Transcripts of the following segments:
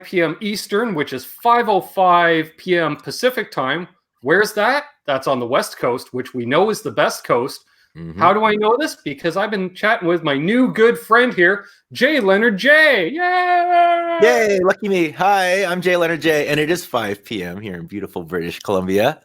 p.m. Eastern, which is 5:05 p.m. Pacific time. Where's that? That's on the West Coast, which we know is the best coast. Mm-hmm. How do I know this? Because I've been chatting with my new good friend here, Jay Leonard J. Yay! Yay, lucky me. Hi, I'm Jay Leonard J, and it is 5 p.m. here in beautiful British Columbia.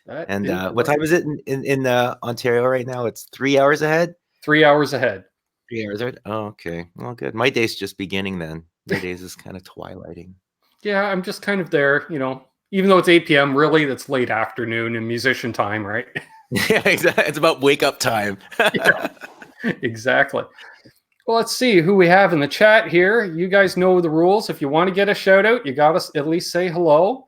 And what time is it in Ontario right now? It's 3 hours ahead? 3 hours ahead. 3 hours ahead? Oh, okay. Well, good. My day's just beginning then. My days is kind of twilighting. Yeah, I'm just kind of there, even though it's 8 p.m., really, that's late afternoon and musician time, right? Yeah, exactly. It's about wake up time. Yeah, exactly. Well, let's see who we have in the chat here. You guys know the rules. If you want to get a shout out, you got to at least say hello.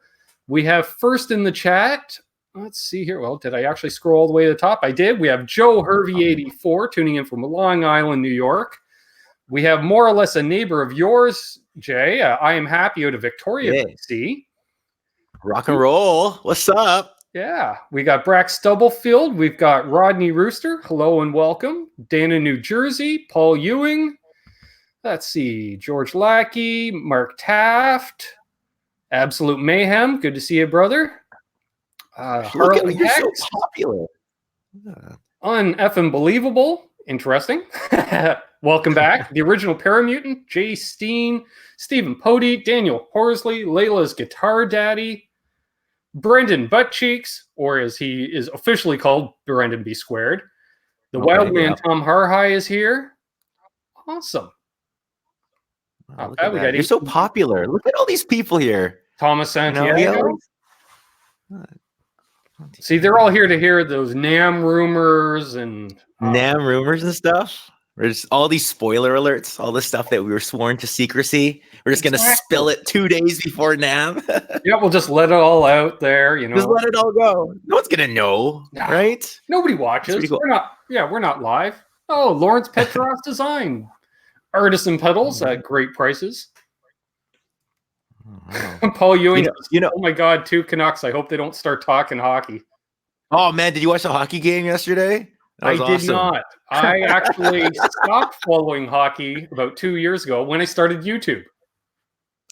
We have first in the chat. Let's see here. Well, did I actually scroll all the way to the top? I did. We have Joe Hervey84 tuning in from Long Island, New York. We have more or less a neighbor of yours, Jay. I am happy out of Victoria, BC. Rock and roll. What's up? Yeah, we got Brack Stubblefield. We've got Rodney Rooster. Hello and welcome. Dana, New Jersey. Paul Ewing. Let's see. George Lackey. Mark Taft. Absolute Mayhem. Good to see you, brother. Harley you're Hex. So popular. Uneffing believable. Interesting. Welcome back. The original Paramutant. Jay Steen. Stephen Pody. Daniel Horsley. Layla's Guitar Daddy. Brendan Buttcheeks, or as he is officially called, Brendan B. Squared. The Wild Man Tom Harhigh is here. Awesome. Wow, you're so popular. Look at all these people here. Thomas Santiago. See, they're all here to hear those NAMM rumors and stuff. We're just all these spoiler alerts, all the stuff that we were sworn to secrecy. We're just going to spill it 2 days before NAMM. Yeah, we'll just let it all out there, Just let it all go. No one's going to know, right? Nobody watches. Cool. We're not live. Oh, Lawrence Petross design. Artisan pedals at great prices. Oh, wow. Paul Ewing, oh my God, 2 Canucks. I hope they don't start talking hockey. Oh man, did you watch the hockey game yesterday? I did not. I actually stopped following hockey about 2 years ago when I started YouTube.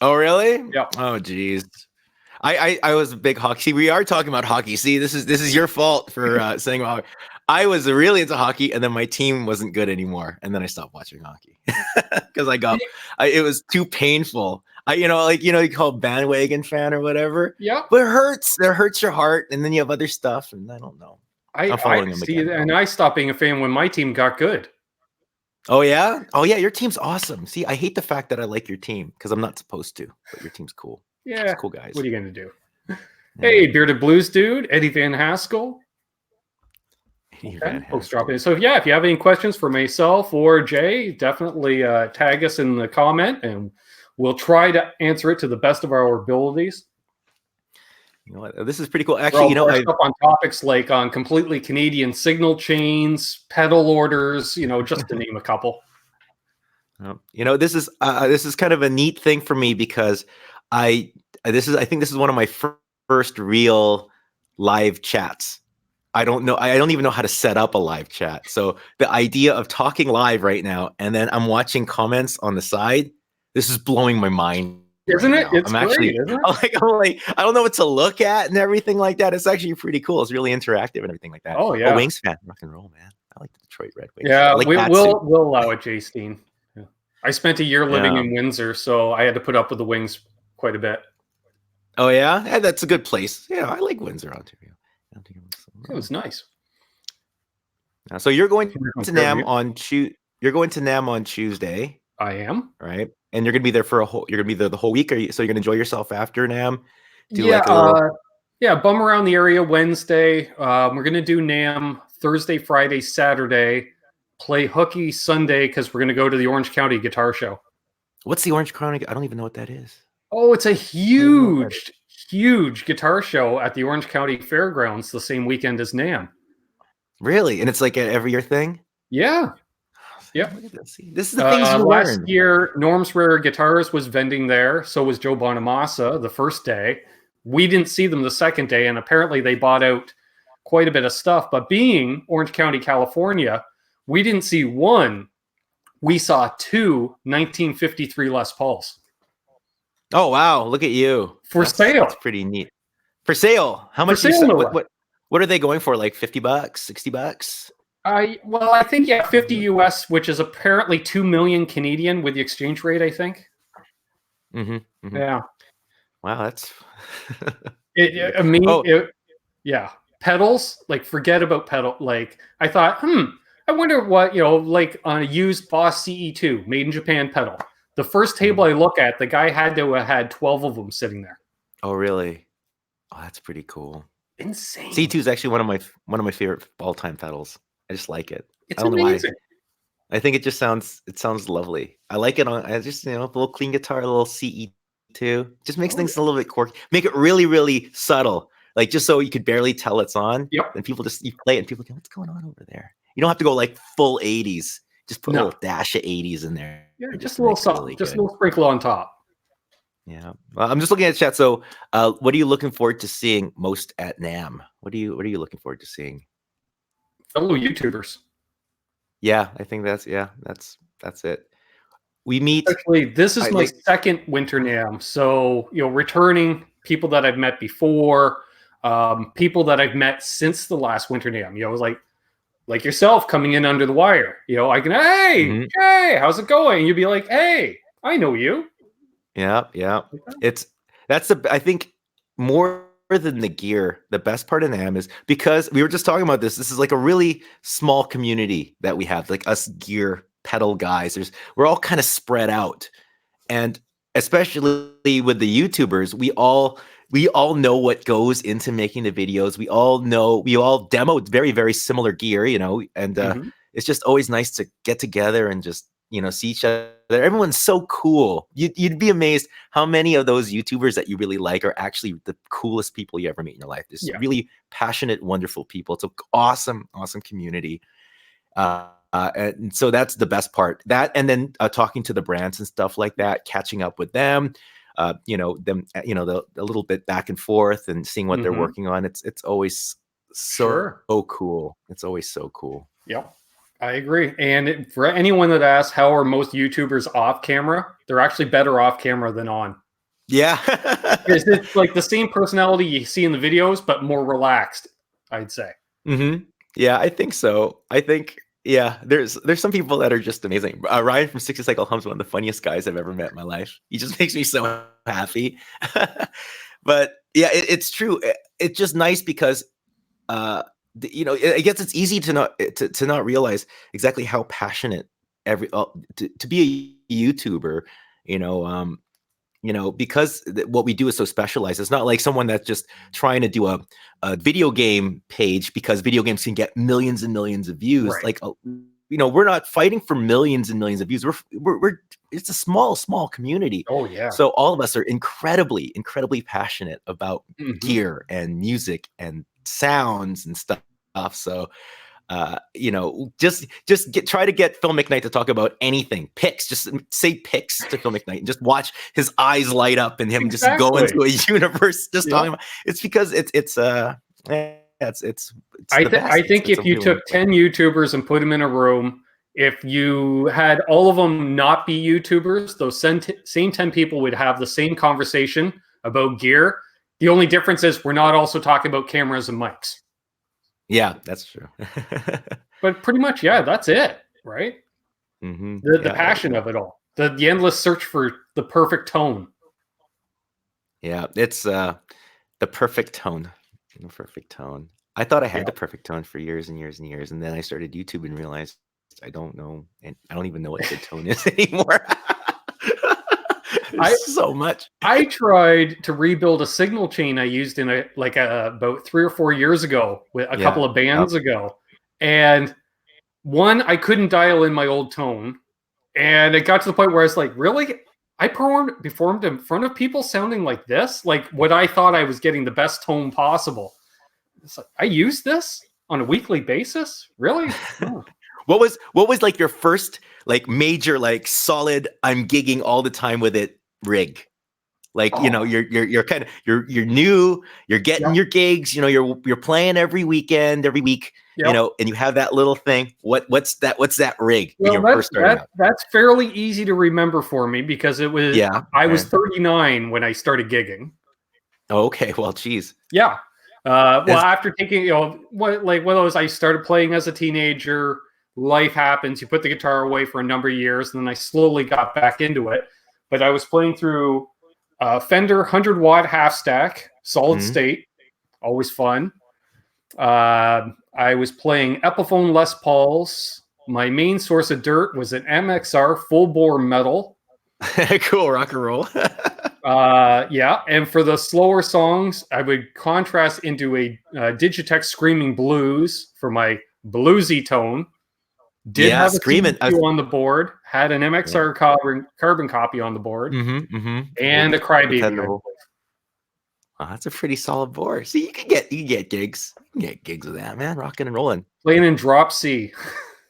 Oh, really? Yeah. Oh, geez. I was a big hockey. See, we are talking about hockey. See, this is your fault for saying about hockey. I was really into hockey, and then my team wasn't good anymore, and then I stopped watching hockey because it was too painful. You call it bandwagon fan or whatever. Yeah. But it hurts. It hurts your heart, and then you have other stuff, and I don't know. I see, and I stopped being a fan when my team got good. Oh yeah, your team's awesome. See, I hate the fact that I like your team because I'm not supposed to, but your team's cool. Yeah, it's cool guys. What are you gonna do? Hey, Bearded Blues dude, Eddie Van Haskell. Folks drop in. So if you have any questions for myself or Jay, definitely tag us in the comment, and we'll try to answer it to the best of our abilities. You know what? This is pretty cool. Actually, up on topics like on completely Canadian signal chains, pedal orders, just to name a couple. This is kind of a neat thing for me because I think this is one of my first real live chats. I don't even know how to set up a live chat. So the idea of talking live right now, and then I'm watching comments on the side, this is blowing my mind. Isn't it? It's I'm great, isn't it? I'm like, I don't know what to look at and everything like that. It's actually pretty cool. It's really interactive and everything like that. Oh yeah, Wings fan, rock and roll, man. I like the Detroit Red Wings. Yeah, we'll allow it, Jay Steen. Yeah. I spent a year living in Windsor, so I had to put up with the Wings quite a bit. Oh yeah, that's a good place. Yeah, I like Windsor, Ontario. It was nice. So you're going to NAMM on Tuesday. I am. Right. And you're gonna be there the whole week. So you're gonna enjoy yourself after NAMM? Bum around the area Wednesday. We're gonna do NAMM Thursday, Friday, Saturday. Play hooky Sunday because we're gonna go to the Orange County Guitar Show. What's the Orange County? I don't even know what that is. Oh, it's a huge guitar show at the Orange County Fairgrounds the same weekend as NAMM. Really? And it's like an every year thing? Yeah. Yeah. This is the things you last learn. year, Norm's Rare Guitars was vending there. So was Joe Bonamassa the first day. We didn't see them the second day, and apparently they bought out quite a bit of stuff. But being Orange County, California, we didn't see one. We saw 2 1953 Les Pauls. Oh wow, look at you. For sale. That's pretty neat. For sale. How much For sale, what are they going for? Like $50, $60? Well, I think 50 US, which is apparently 2 million Canadian with the exchange rate, I think. Yeah. Wow, that's yeah. Pedals, like forget about pedal. Like I thought, I wonder what, like on a used Boss CE2 made in Japan pedal. The first table I look at, the guy had to have had 12 of them sitting there. Oh, really? Oh, that's pretty cool. Insane. C2 is actually one of my favorite all-time pedals. I just like it. It's I don't amazing. know why. I think it sounds lovely. I like it on. I just a little clean guitar, a little CE2. Just makes things a little bit quirky. Make it really, really subtle. Like just so you could barely tell it's on. Yep. And people you play it and people go, what's going on over there? You don't have to go like full 80s. Just put a little dash of 80s in there. Yeah, just a little something. Really just a little sprinkle on top. Yeah. Well, I'm just looking at chat. So what are you looking forward to seeing most at NAMM? What are you looking forward to seeing? Fellow YouTubers. Yeah, I think that's it. We meet. Actually, this is my second winter NAMM. So, returning people that I've met before, people that I've met since the last winter NAMM, like yourself coming in under the wire, I can, hey, how's it going? And you'd be like, hey, I know you. Yeah. I think more than the gear, the best part of NAMM is because we were just talking about this. This is like a really small community that we have, like us gear pedal guys. We're all kind of spread out, and especially with the YouTubers, we all know what goes into making the videos. We all demo very, very similar gear, and it's just always nice to get together and just see each other. Everyone's so cool. You'd be amazed how many of those YouTubers that you really like are actually the coolest people you ever meet in your life. There's really passionate, wonderful people. It's an awesome, awesome community. And so that's the best part. That, and then talking to the brands and stuff like that, catching up with them, a little bit back and forth and seeing what they're working on. It's always so cool. It's always so cool. Yep. I agree. And for anyone that asks, how are most YouTubers off camera? They're actually better off camera than on. Yeah. It's like the same personality you see in the videos, but more relaxed, I'd say. Yeah, I think so. I think, there's some people that are just amazing. Ryan from 60 Cycle Hum's one of the funniest guys I've ever met in my life. He just makes me so happy. But yeah, it's true. It's just nice because, I guess it's easy to not realize exactly how passionate to be a YouTuber, because what we do is so specialized. It's not like someone that's just trying to do a video game page because video games can get millions and millions of views. Right. Like, we're not fighting for millions and millions of views. We're it's a small community. Oh yeah. So all of us are incredibly, incredibly passionate about gear and music and sounds and stuff. So try to get Phil McKnight to talk about anything. Picks, just say picks to Phil McKnight and just watch his eyes light up and him just go into a universe just talking about. It's because it's I think if you took 10 YouTubers and put them in a room, if you had all of them not be YouTubers, those same 10 people would have the same conversation about gear. The only difference is we're not also talking about cameras and mics. Yeah, that's true. But pretty much, that's it, right? The passion of it all, the endless search for the perfect tone. Yeah, it's the perfect tone. The perfect tone. I thought I had the perfect tone for years and years and years, and then I started YouTube and realized I don't know, and I don't even know what good tone is anymore. So much. I tried to rebuild a signal chain I used in about 3 or 4 years ago with a couple of bands ago, and one, I couldn't dial in my old tone, and it got to the point where I was like, really? I performed in front of people sounding like this, like what I thought I was getting the best tone possible. It's like, I use this on a weekly basis, really? Oh. What was like your first like major like solid I'm gigging all the time with it rig? Like, you're kind of you're new, you're getting your gigs, you're playing every weekend, every week, and you have that little thing. What's that rig when you're first starting out? That's fairly easy to remember for me because it was I was 39 when I started gigging. Okay, well, geez. Yeah. After taking, one of those, I started playing as a teenager. Life happens. You put the guitar away for a number of years, and then I slowly got back into it. But I was playing through Fender 100-watt half stack, solid state, always fun. I was playing Epiphone Les Pauls. My main source of dirt was an MXR full bore metal. Cool, rock and roll. And for the slower songs, I would contrast into a Digitech Screaming Blues for my bluesy tone. Did have a Screaming on the board, had an MXR carbon copy on the board, and a Crybaby. Oh, that's a pretty solid board. See, you can get gigs. You can get gigs with that, man. Rocking and rolling. Playing in drop C.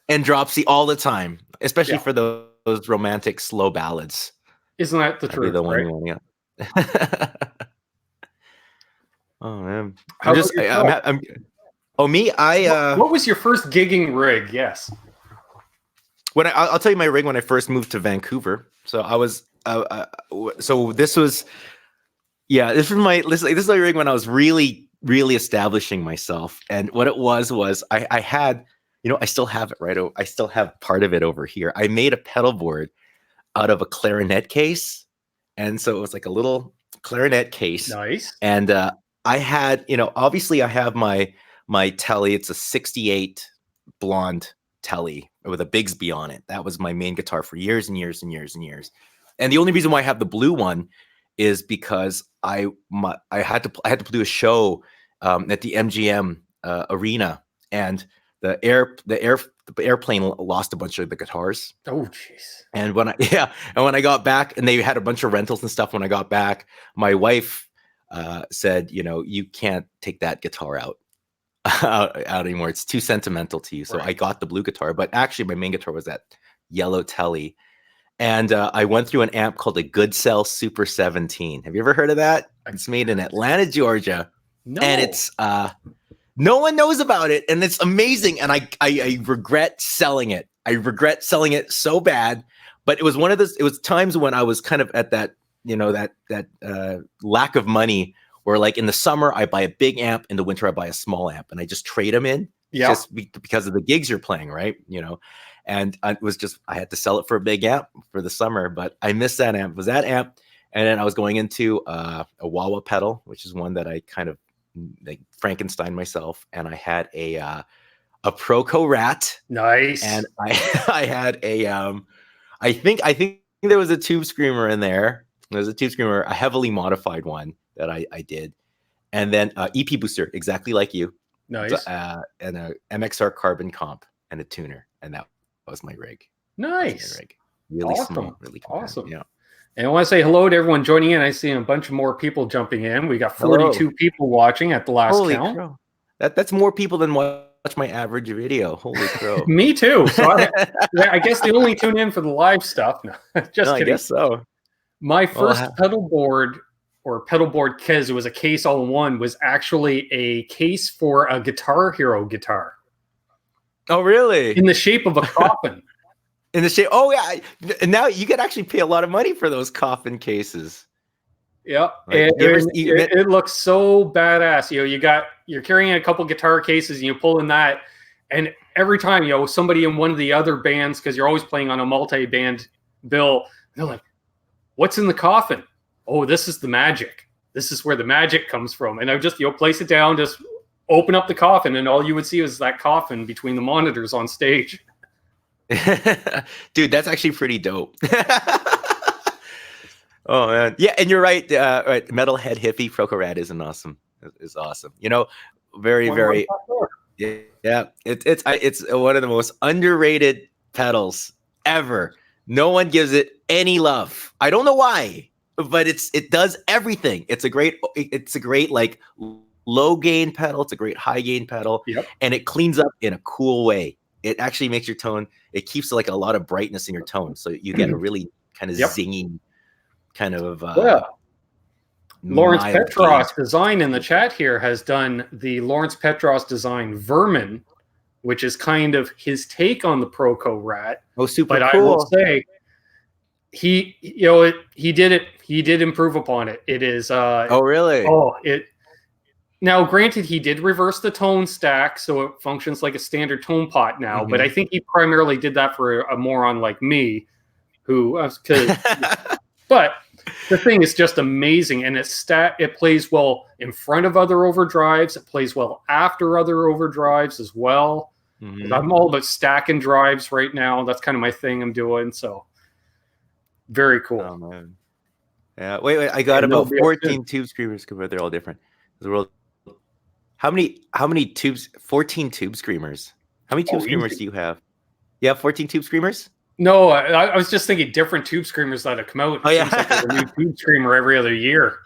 And drop C all the time, especially for those romantic slow ballads. Isn't that the truth? The one you want, Oh man, what was your first gigging rig? Yes. I'll tell you my rig when I first moved to Vancouver. So I was this is my rig when I was really establishing myself. And what it was I had, I still have it, right? I still have part of it over here. I made a pedal board out of a clarinet case. And so it was like a little clarinet case. Nice. And I had, obviously I have my Telly. It's a 68 blonde Telly with a Bigsby on it. That was my main guitar for years and years and years and years. And the only reason why I have the blue one is because I had to do a show at the MGM arena, and the airplane lost a bunch of the guitars. Oh, jeez. And when I got back, and they had a bunch of rentals and stuff. When I got back, my wife said, you can't take that guitar out anymore. It's too sentimental to you. So I got the blue guitar, but actually my main guitar was that yellow Telly. And I went through an amp called a Good Cell Super 17. Have you ever heard of that? It's made in Atlanta, Georgia. No. And it's no one knows about it, and it's amazing. And I regret selling it. I regret selling it so bad. But it was one of those. It was times when I was kind of at that, that lack of money, where like in the summer I buy a big amp, in the winter I buy a small amp, and I just trade them in. Just because of the gigs you're playing, right? And I had to sell it for a big amp for the summer, but I missed that amp. It was that amp. And then I was going into a wah-wah pedal, which is one that I kind of like Frankenstein myself. And I had a Proco Rat. Nice. And I had I think there was a Tube Screamer in there. There's a Tube Screamer, a heavily modified one that I did. And then EP Booster, exactly like you. Nice. And a MXR carbon comp and a tuner. And that was my rig. Nice. Rig. Really awesome. Small, really compact. Awesome. Yeah. And I want to say hello to everyone joining in. I see a bunch of more people jumping in. We got 42 people watching at the last count. Crow. That's more people than watch my average video. Holy crow. Me too. So I guess they only tune in for the live stuff. No, just kidding. I guess so. My first pedal board because it was a case all in one, was actually a case for a Guitar Hero guitar. Oh, really? In the shape of a coffin. In the shape. Oh, yeah. Now you could actually pay a lot of money for those coffin cases. Yeah. Like, it looks so badass. You're carrying a couple guitar cases and you pull in that. And every time, somebody in one of the other bands, because you're always playing on a multi-band bill, they're like, what's in the coffin? Oh, this is the magic. This is where the magic comes from. And I would just, place it down, just open up the coffin, and all you would see was that coffin between the monitors on stage. Dude, that's actually pretty dope. Oh man, yeah, and you're right. Right, Metalhead Hippie Proco Rat is awesome. Very, very. Yeah, it's one of the most underrated pedals ever. No one gives it any love. I don't know why, but it does everything. It's a great like low gain pedal. It's a great high gain pedal, and it cleans up in a cool way. It actually makes your tone. It keeps like a lot of brightness in your tone, so you get a really kind of zinging kind of Lawrence mild Petross gauge. Design in the chat here has done the Lawrence Petross Design Vermin, which is kind of his take on the Proco Rat. Oh, super but cool. I will say he did improve upon it. It is Oh, really? Now, granted, he did reverse the tone stack, so it functions like a standard tone pot now. But I think he primarily did that for a moron like me, but the thing is just amazing, and it plays well in front of other overdrives. It plays well after other overdrives as well. I'm all about stacking drives right now. That's kind of my thing I'm doing. So very cool. Oh, man. Yeah. Wait. I got about 14 tube screamers compared. They're all different. How many tubes? 14 tube screamers. How many tube screamers do you have? You have 14 tube screamers? No, I was just thinking different tube screamers that have come out. It seems like there's a new tube screamer every other year.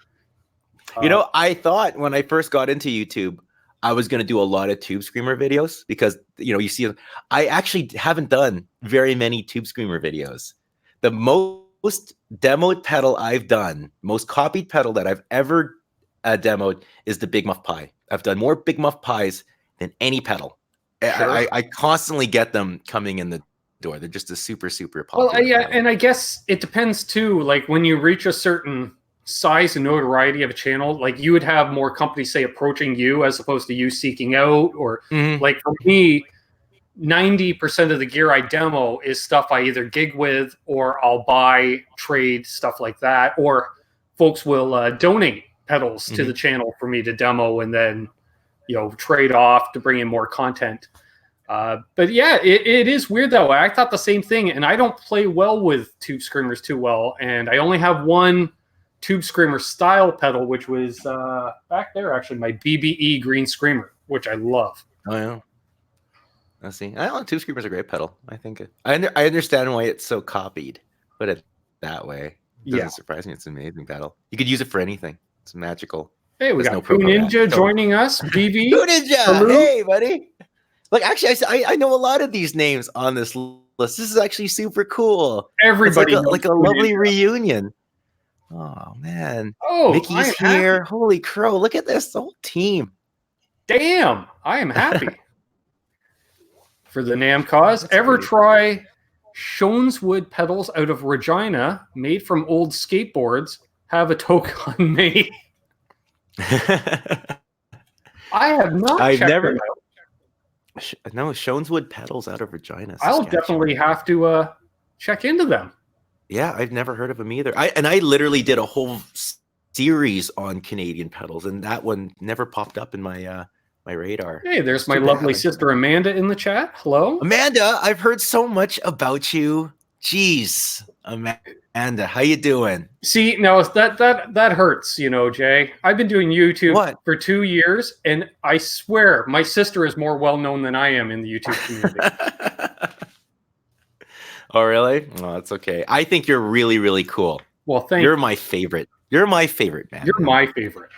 I thought when I first got into YouTube, I was going to do a lot of tube screamer videos because, you see, I actually haven't done very many tube screamer videos. The most demoed pedal I've done, most copied pedal that I've ever demoed is the Big Muff Pi. I've done more Big Muff Pis than any pedal. Sure. I constantly get them coming in the door. They're just a super, super popular. Well, yeah, and I guess it depends too. Like when you reach a certain size and notoriety of a channel, like you would have more companies say approaching you as opposed to you seeking out. Or like for me, 90% of the gear I demo is stuff I either gig with or I'll buy, trade, stuff like that. Or folks will donate pedals to the channel for me to demo and then trade off to bring in more content. But yeah, it is weird though. I thought the same thing, and I don't play well with tube screamers too well, and I only have one tube screamer style pedal, which was back there actually, my BBE green screamer, which I love. Oh yeah. Let's see. I don't know, tube screamer's a great pedal. I think I understand why it's so copied, but it that way doesn't surprise me. It's an amazing pedal. You could use it for anything. It's magical. Hey, we got Poo Ninja joining us. BB. Poo Ninja. Hey, buddy. Like, actually, I know a lot of these names on this list. This is actually super cool. Everybody it's like a lovely reunion. Oh man. Oh, Mickey's here. Happy. Holy crow! Look at this, the whole team. Damn, I am happy for the NAMM cause. That's Ever great. Try Shoneswood pedals out of Regina, made from old skateboards? Have a toke on me. I have not. I've never. No, Shoneswood pedals out of Regina. I'll definitely have to check into them. Yeah, I've never heard of them either. I literally did a whole series on Canadian pedals, and that one never popped up in my my radar. Hey, there's my lovely sister Amanda in the chat. Hello, Amanda. I've heard so much about you. Jeez, Amanda, how you doing? See, no, that hurts, Jay. I've been doing YouTube for 2 years, and I swear my sister is more well known than I am in the YouTube community. Oh, really? Oh, that's okay. I think you're really, really cool. Well, thank you. You're my favorite. You're my favorite, man. You're my favorite.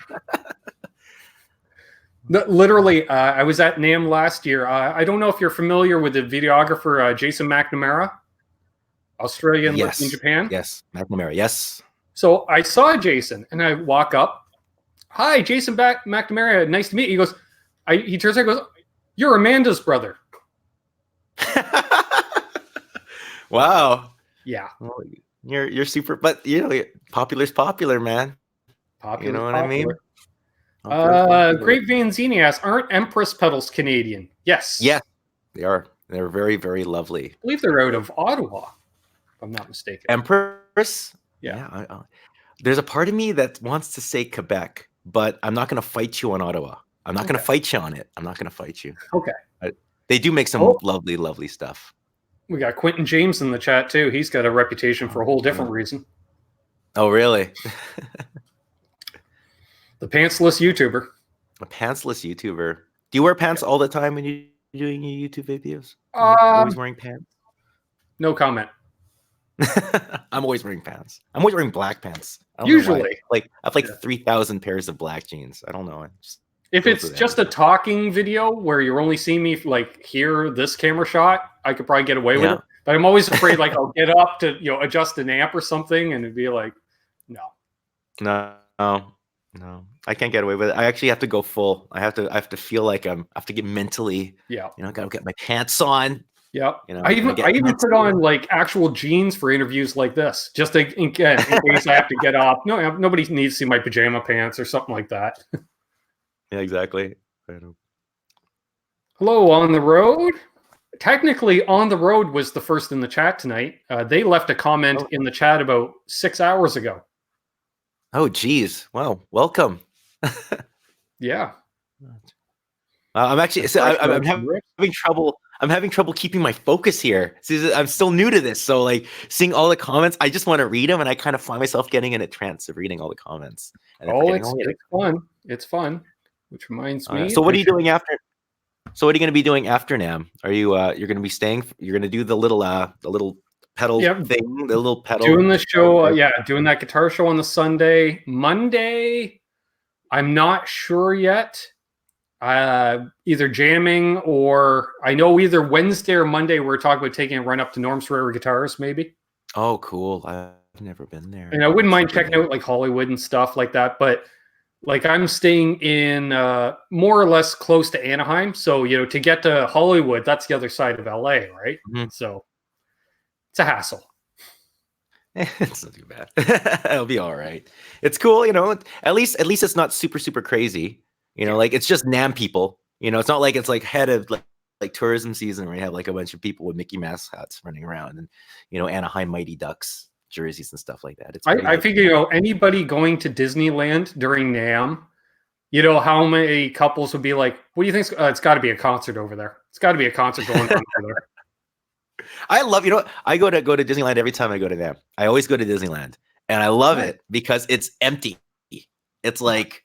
Literally, I was at NAMM last year. I don't know if you're familiar with the videographer Jason McNamara. Australian, lived in Japan. Yes, McNamara. Yes. So I saw Jason, and I walk up. Hi, Jason McNamara. Nice to meet you. He goes. He turns around and goes, "You're Amanda's brother." Wow. Yeah. Well, you're super, but popular's popular, man. Popular. You know what I mean? Great Vanzini asks, aren't Empress pedals Canadian? Yes. Yeah, they are. They're very, very lovely. I believe they're out of Ottawa, if I'm not mistaken. Empress? Yeah. There's a part of me that wants to say Quebec, but I'm not going to fight you on Ottawa. I'm not going to fight you on it. I'm not going to fight you. Okay. They do make some lovely, lovely stuff. We got Quentin James in the chat, too. He's got a reputation for a whole different reason. Oh, really? The pantsless YouTuber. A pantsless YouTuber. Do you wear pants all the time when you're doing your YouTube videos? Always wearing pants? No comment. I'm always wearing pants. I'm always wearing black pants. Usually. Like I have 3,000 pairs of black jeans. I don't know. If it's just a talking video where you're only seeing me hear this camera shot, I could probably get away with it. But I'm always afraid I'll get up to adjust an amp or something and it'd be like, no. No. No, I can't get away with it. I actually have to go full. I have to feel like I have to get mentally, Yeah. gotta get my pants on. Yeah. You know, I even pants put on like actual jeans for interviews like this, just to, in case I have to get off. No, nobody needs to see my pajama pants or something like that. Yeah, exactly. I know. Hello, On the Road. Technically, On the Road was the first in the chat tonight. They left a comment in the chat about 6 hours ago. Oh, geez. Wow. Welcome. Yeah. I'm actually, I'm having trouble. I'm having trouble keeping my focus here. See, I'm still new to this, so like seeing all the comments, I just want to read them, and I kind of find myself getting in a trance of reading all the comments. And it's fun. It's fun. Which reminds me. So what are you doing after? So what are you going to be doing after NAMM? Are you you're going to be staying? You're going to do the little pedal thing, the little pedal. Doing the show, doing that guitar show on the Sunday. Monday, I'm not sure yet. Either jamming or I know either Wednesday or Monday we're talking about taking a run up to Norm's Rare Guitars, maybe. Oh, cool. I've never been there. And I wouldn't mind checking out like Hollywood and stuff like that, but like I'm staying in more or less close to Anaheim. So, to get to Hollywood, that's the other side of LA, right? Mm-hmm. So it's a hassle. It's not too bad. It'll be all right. It's cool, at least it's not super, super crazy. Like it's just NAMM people. It's not like it's like head of like tourism season where you have like a bunch of people with Mickey Mouse hats running around and Anaheim Mighty Ducks jerseys and stuff like that. I figure anybody going to Disneyland during NAMM, how many couples would be like, what do you think? It's got to be a concert over there. It's got to be a concert going on over there. I love, I go to Disneyland every time I go to NAMM. I always go to Disneyland, and I love it because it's empty. It's like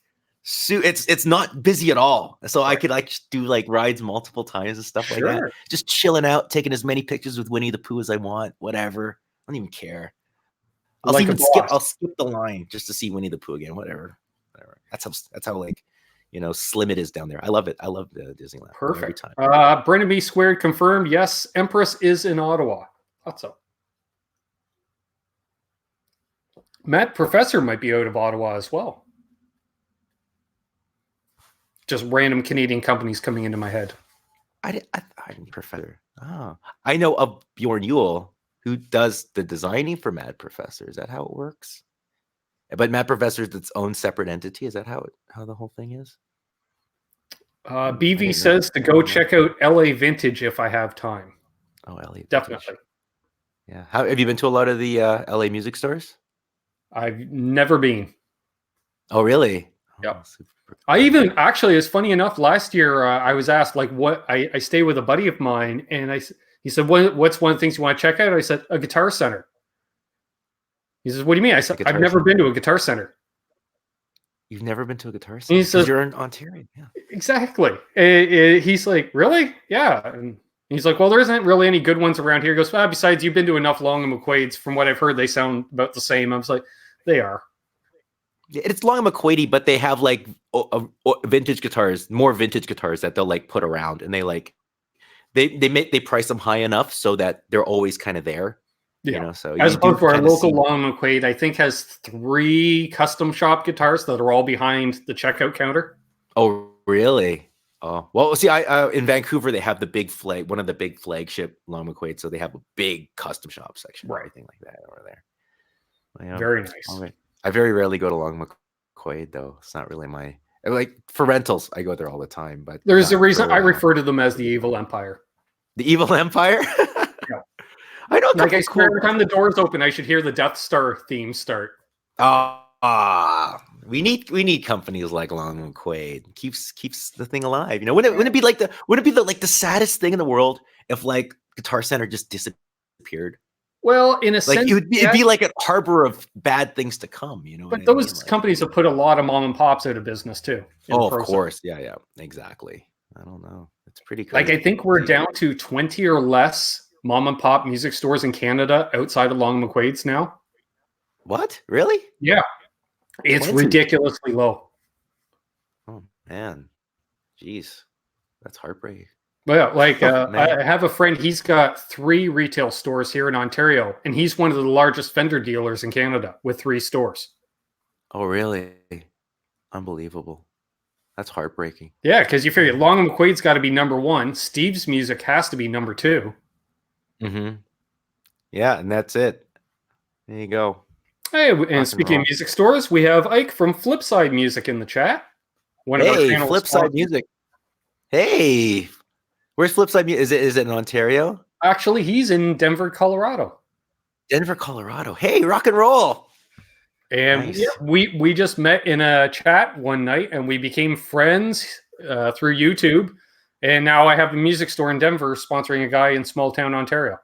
it's not busy at all. So I could like do like rides multiple times and stuff like that. Just chilling out, taking as many pictures with Winnie the Pooh as I want, whatever. I don't even care. I'll skip the line just to see Winnie the Pooh again, whatever. That's how like, slim it is down there. I love it. I love the Disneyland. Perfect. Every time. Brennan B Squared confirmed. Yes, Empress is in Ottawa. Thought so. Matt Professor might be out of Ottawa as well. Just random Canadian companies coming into my head. I Professor. Oh, I know of Bjorn Yule, who does the designing for Mad Professor. Is that how it works? But Mad Professor is its own separate entity. Is that how the whole thing is? BV says to go check out LA Vintage if I have time. Oh, LA Vintage. Definitely. Yeah. Have you been to a lot of the LA music stores? I've never been. Oh, really? Yep. I even actually, it's funny enough. Last year, I was asked like what I stay with a buddy of mine, and he said, "What's one of the things you want to check out?" I said, "A Guitar Center." He says, "What do you mean?" I said, "I've never been to a Guitar Center." You've never been to a Guitar Center? He says, "You're in Ontario." Yeah. Exactly. He's like, "Really?" Yeah. And he's like, "Well, there isn't really any good ones around here." He goes, "Besides, you've been to enough Long and McQuaid's. From what I've heard, they sound about the same." I was like, "They are." It's Long and McQuaid, but they have like vintage guitars, more vintage guitars that they'll like put around, and they price them high enough so that they're always kind of there. Yeah. So as opposed to our local Long and McQuaid, I think has 3 custom shop guitars that are all behind the checkout counter. Oh, really? Oh, well, see, I in Vancouver they have the big one of the big flagship Long and McQuaid, so they have a big custom shop section, right? Everything like that over there. Yeah. Very nice. All right. I very rarely go to Long McQuaid, though. It's not really my for rentals. I go there all the time, but there's a reason I refer to them as the Evil Empire. The Evil Empire. Yeah. I know. Like I swear, every time the doors open, I should hear the Death Star theme start. We need companies like Long McQuaid. Keeps the thing alive. Wouldn't it be like the saddest thing in the world if like Guitar Center just disappeared? Well, in a sense, it'd be like a harbor of bad things to come, But those companies have put a lot of mom and pops out of business too. Of course, yeah, exactly. I don't know. It's pretty crazy. Like I think we're down to 20 or less mom and pop music stores in Canada outside of Long McQuaid's now. What? Really? Yeah, it's ridiculously low. Oh man, jeez, that's heartbreaking. Well, like I have a friend. He's got 3 retail stores here in Ontario, and he's one of the largest Fender dealers in Canada with 3 stores. Oh, really? Unbelievable. That's heartbreaking. Yeah, because you figure Long and McQuaid's got to be number one. Steve's music has to be number two. Mm-hmm. Yeah, and that's it. There you go. Hey, and speaking of music stores, we have Ike from Flipside Music in the chat. Hey, Flipside Music. Hey, where's Flipside Music? Is it in Ontario? Actually, he's in Denver, Colorado. Denver, Colorado. Hey, rock and roll. And nice. yeah, we just met in a chat one night, and we became friends through YouTube. And now I have a music store in Denver sponsoring a guy in small town Ontario.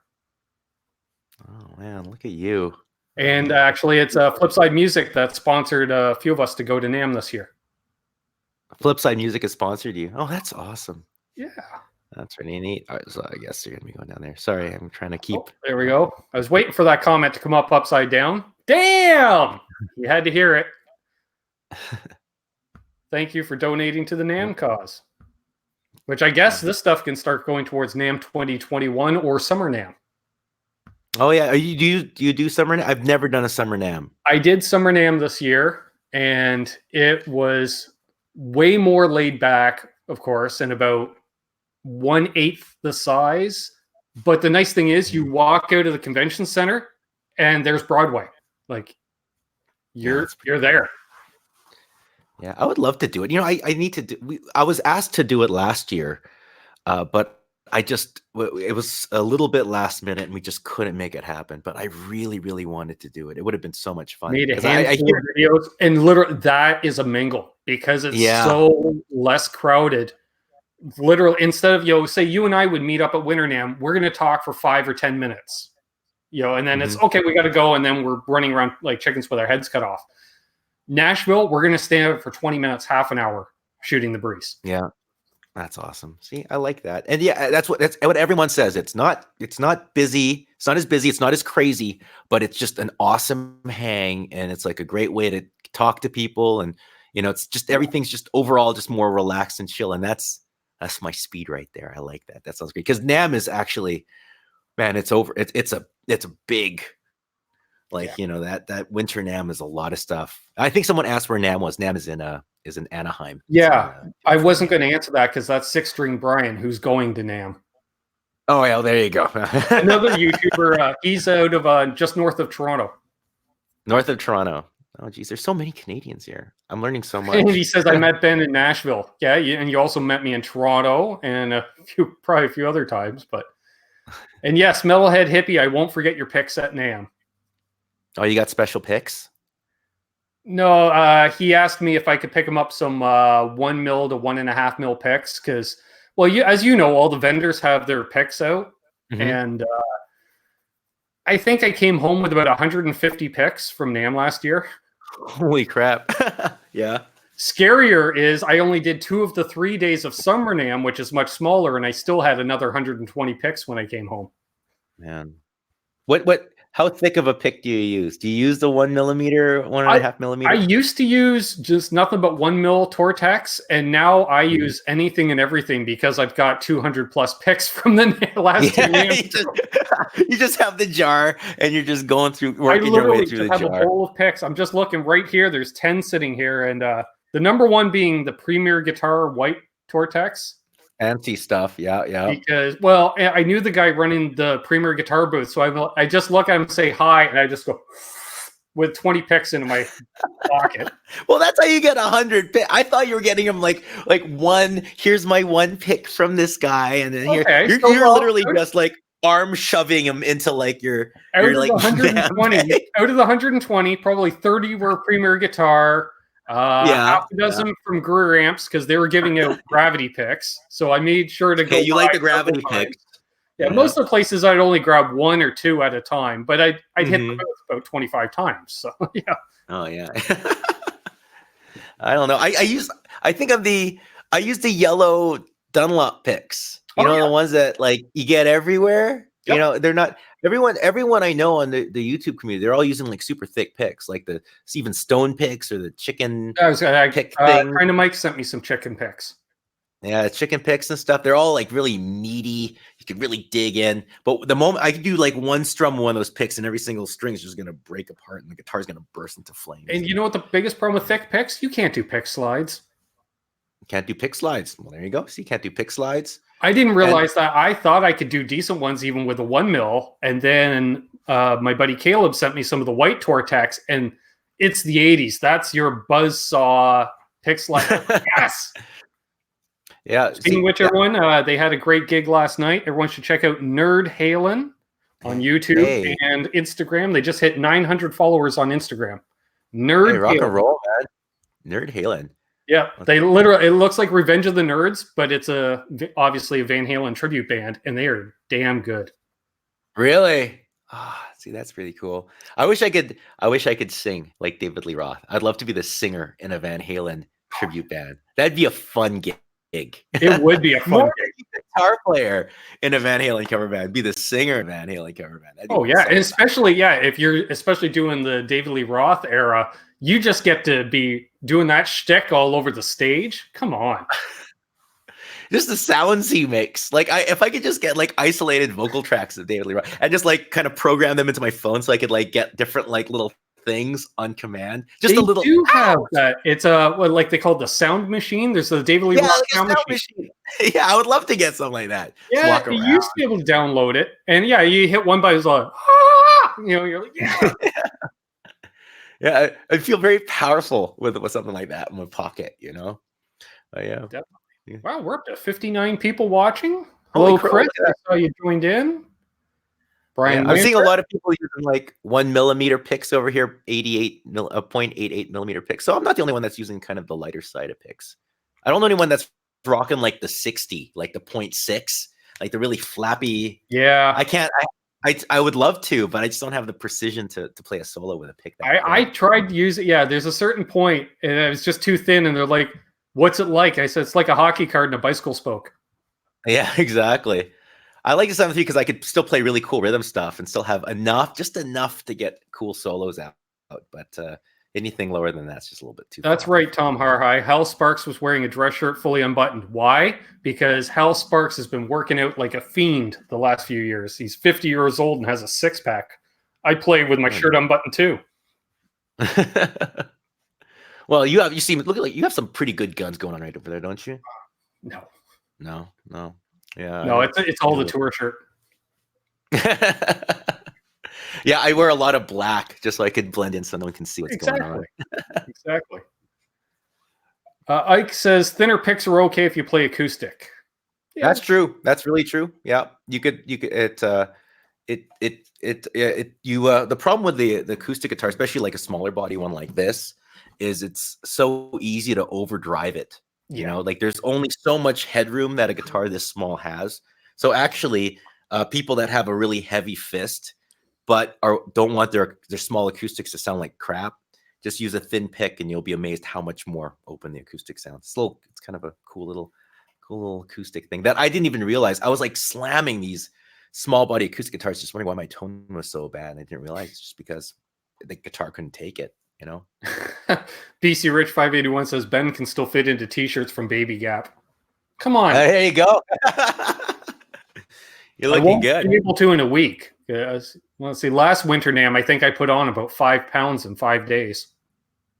Oh man, look at you! And actually, it's Flipside Music that sponsored a few of us to go to NAMM this year. Flipside Music has sponsored you. Oh, that's awesome. Yeah. That's really neat. All right, so I guess you're going to be going down there. Sorry, I'm trying to keep... Oh, there we go. I was waiting for that comment to come up upside down. Damn! You had to hear it. Thank you for donating to the NAMM cause. Which I guess this stuff can start going towards NAMM 2021 or Summer NAMM. Oh, yeah. Do you do Summer NAMM? I've never done a Summer NAMM. I did Summer NAMM this year, and it was way more laid back, of course, and about 1/8 the size. But the nice thing is you walk out of the convention center and there's Broadway. Like you're there. Yeah, I would love to do it. You know, I need to do, I was asked to do it last year, but it was a little bit last minute and we just couldn't make it happen. But I really, really wanted to do it. It would have been so much fun. Made a handful of videos, and literally that is a mingle because it's so less crowded. Literally, instead of, say you and I would meet up at Winter NAMM, we're going to talk for 5 or 10 minutes, and then it's okay, we got to go. And then we're running around like chickens with our heads cut off. Nashville, we're going to stand up for 20 minutes, half an hour shooting the breeze. Yeah. That's awesome. See, I like that. And yeah, that's what everyone says. It's not busy. It's not as busy. It's not as crazy, but it's just an awesome hang. And it's like a great way to talk to people. And, it's just, everything's just overall just more relaxed and chill. And that's my speed right there. I like that. That sounds great. Because NAMM is actually, man, it's over. It's a big, that Winter NAMM is a lot of stuff. I think someone asked where NAMM was. NAMM is in Anaheim. Yeah, I wasn't going to answer that because that's Six String Brian who's going to NAMM. Oh, yeah, there you go. Another YouTuber. He's out of just north of Toronto. North of Toronto. Oh, geez, there's so many Canadians here. I'm learning so much. And he says, I met Ben in Nashville. Yeah, and you also met me in Toronto and probably a few other times. And yes, Metalhead Hippie, I won't forget your picks at NAMM. Oh, you got special picks? No, he asked me if I could pick him up some 1 mil to 1.5 mil picks because, as you know, all the vendors have their picks out. And I think I came home with about 150 picks from NAMM last year. Holy crap. Yeah. Scarier is I only did 2 of the 3 days of Summer NAMM, which is much smaller, and I still had another 120 picks when I came home. Man. How thick of a pick do you use? Do you use the 1 millimeter, 1.5 millimeter? I used to use just nothing but 1 mil Tortex, and now I use anything and everything because I've got 200 plus picks from the last 2 NAMM. You just have the jar, and you're just going through, working your way through the jar. I have a bowl of picks. I'm just looking right here. There's 10 sitting here, and the number one being the Premier Guitar White Tortex. Fancy stuff, yeah. Because, I knew the guy running the Premier Guitar booth, so I just look at him and say hi, and I just go with 20 picks into my pocket. Well, that's how you get 100 picks. I thought you were getting them like one. Here's my 1 pick from this guy, and then you're literally just like arm shoving them into like your like 120. Out of the 120, probably 30 were Premier Guitar. Half a dozen from Greer Amps because they were giving out gravity picks. So I made sure to go. You like the gravity picks? Yeah, most of the places I'd only grab 1 or 2 at a time, but I'd hit the booth about 25 times. So yeah. Oh yeah. I don't know. I use the yellow Dunlop picks. The ones that like you get everywhere. Yep. They're not everyone I know on the YouTube community, they're all using like super thick picks, like the Steven Stone picks or the chicken pick thing. Friend of Mike sent me some chicken picks. Yeah, chicken picks and stuff. They're all like really meaty. You could really dig in. But the moment I could do like one strum of one of those picks, and every single string is just going to break apart, and the guitar is going to burst into flames. And you know what the biggest problem with thick picks? You can't do pick slides. You can't do pick slides. Well, there you go. See, you can't do pick slides. I didn't realize that. I thought I could do decent ones even with a 1 mil. And then my buddy Caleb sent me some of the white Tortex, and it's the 80s. That's your buzzsaw pick slide. Yes. Yeah. Speaking of which, everyone, they had a great gig last night. Everyone should check out Nerd Halen on YouTube and Instagram. They just hit 900 followers on Instagram. Nerd rock Halen. and roll, man. Nerd Halen. Yeah, they literally, it looks like Revenge of the Nerds, but it's obviously a Van Halen tribute band, and they are damn good. Really? See, that's really cool. I wish I could sing like David Lee Roth. I'd love to be the singer in a Van Halen tribute band. That'd be a fun gig. It would be a fun gig. Guitar player in a Van Halen cover band, be the singer in a Van Halen cover band. Oh yeah, and especially if you're especially doing the David Lee Roth era, you just get to be doing that shtick all over the stage. Come on. Just the sounds he makes. Like if I could just get like isolated vocal tracks of David Lee Roth and just like kind of program them into my phone so I could like get different like little things on command. Just they a little. Do have that. It's what like they call the sound machine. There's the David Lee Roth like sound machine. Yeah, I would love to get something like that. Yeah, you used to be able to download it, and you hit one button, it's like, you're like, yeah. Yeah, I feel very powerful with something like that in my pocket, But yeah. Definitely. Wow, we're up to 59 people watching. Hello, Chris. I saw you joined in. Brian, I'm seeing a lot of people using like 1 millimeter picks over here, 0.88 millimeter picks. So I'm not the only one that's using kind of the lighter side of picks. I don't know anyone that's rocking like the 60, like the 0.6, like the really flappy. Yeah, I can't. I would love to, but I just don't have the precision to play a solo with a pick. I tried to use it. Yeah, there's a certain point, and it was just too thin. And they're like, "What's it like?" I said, "It's like a hockey card and a bicycle spoke." Yeah, exactly. I like the 7.3 because I could still play really cool rhythm stuff and still have just enough to get cool solos out. But anything lower than that's just a little bit too. That's right, Tom Harhigh. Hal Sparks was wearing a dress shirt fully unbuttoned. Why? Because Hal Sparks has been working out like a fiend the last few years. He's 50 years old and has a six-pack. I play with my shirt unbuttoned too. Well, you have some pretty good guns going on right over there, don't you? No. Yeah. No, it's all the tour shirt. Yeah, I wear a lot of black just so I could blend in so no one can see what's going on. Exactly. Ike says thinner picks are okay if you play acoustic. Yeah. That's true. That's really true. Yeah, you could. The problem with the acoustic guitar, especially like a smaller body one like this, is it's so easy to overdrive it. Like there's only so much headroom that a guitar this small has. So actually, people that have a really heavy fist but don't want their small acoustics to sound like crap, just use a thin pick and you'll be amazed how much more open the acoustic sounds. It's kind of a cool little acoustic thing that I didn't even realize. I was like slamming these small body acoustic guitars, just wondering why my tone was so bad. I didn't realize it's just because the guitar couldn't take it. BC Rich 581 says Ben can still fit into t-shirts from Baby Gap. Come on. There you go. You're looking good. I won't be able to in a week. Let's see. Last winter NAMM, I think I put on about 5 pounds in 5 days.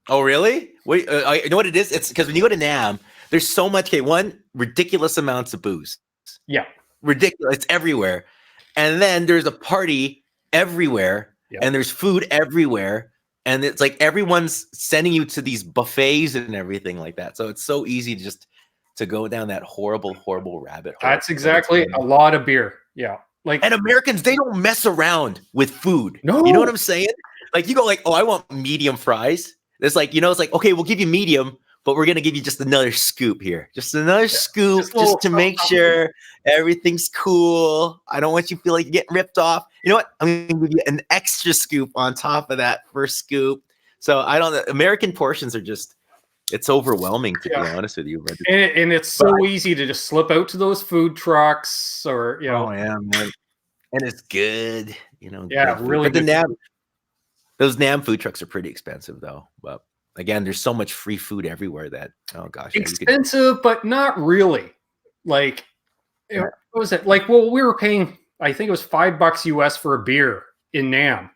Oh, really? Wait, you know what it is? It's because when you go to NAMM, there's so much. One, ridiculous amounts of booze. Yeah, ridiculous. It's everywhere, and then there's a party everywhere, and there's food everywhere. And it's like everyone's sending you to these buffets and everything like that. So it's so easy just to go down that horrible, horrible rabbit hole. That's exactly a lot of beer. Yeah. And Americans, they don't mess around with food. No. You know what I'm saying? Like you go like, oh, I want medium fries. It's like, it's like, okay, we'll give you medium, but we're going to give you just another scoop here. Just another scoop just to make sure everything's cool. I don't want you to feel like you're getting ripped off. You know what? I'm going to give you an extra scoop on top of that first scoop. So American portions are just, it's overwhelming to be honest with you. And it's so easy to just slip out to those food trucks or, Oh, yeah, man. And it's good, Yeah, really good. But those NAMM food trucks are pretty expensive though. But again, there's so much free food everywhere that, oh gosh. Expensive, but not really. Like, What was it? Like, well, we were paying, I think it was $5 US for a beer in NAMM.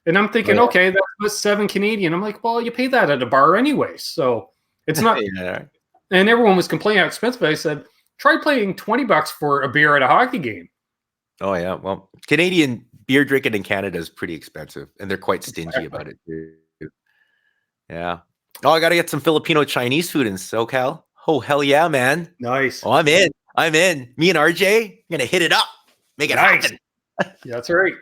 And I'm thinking, okay, that was 7 Canadian. I'm like, well, you pay that at a bar anyway. So it's not. Yeah. And everyone was complaining how expensive. I said, try paying $20 for a beer at a hockey game. Oh yeah. Well, Canadian beer drinking in Canada is pretty expensive, and they're quite stingy about it too. Yeah. Oh, I gotta get some Filipino Chinese food in SoCal. Oh hell yeah, man. Nice. Oh, I'm in. Me and RJ gonna hit it up. Make it happen. Yeah, that's right.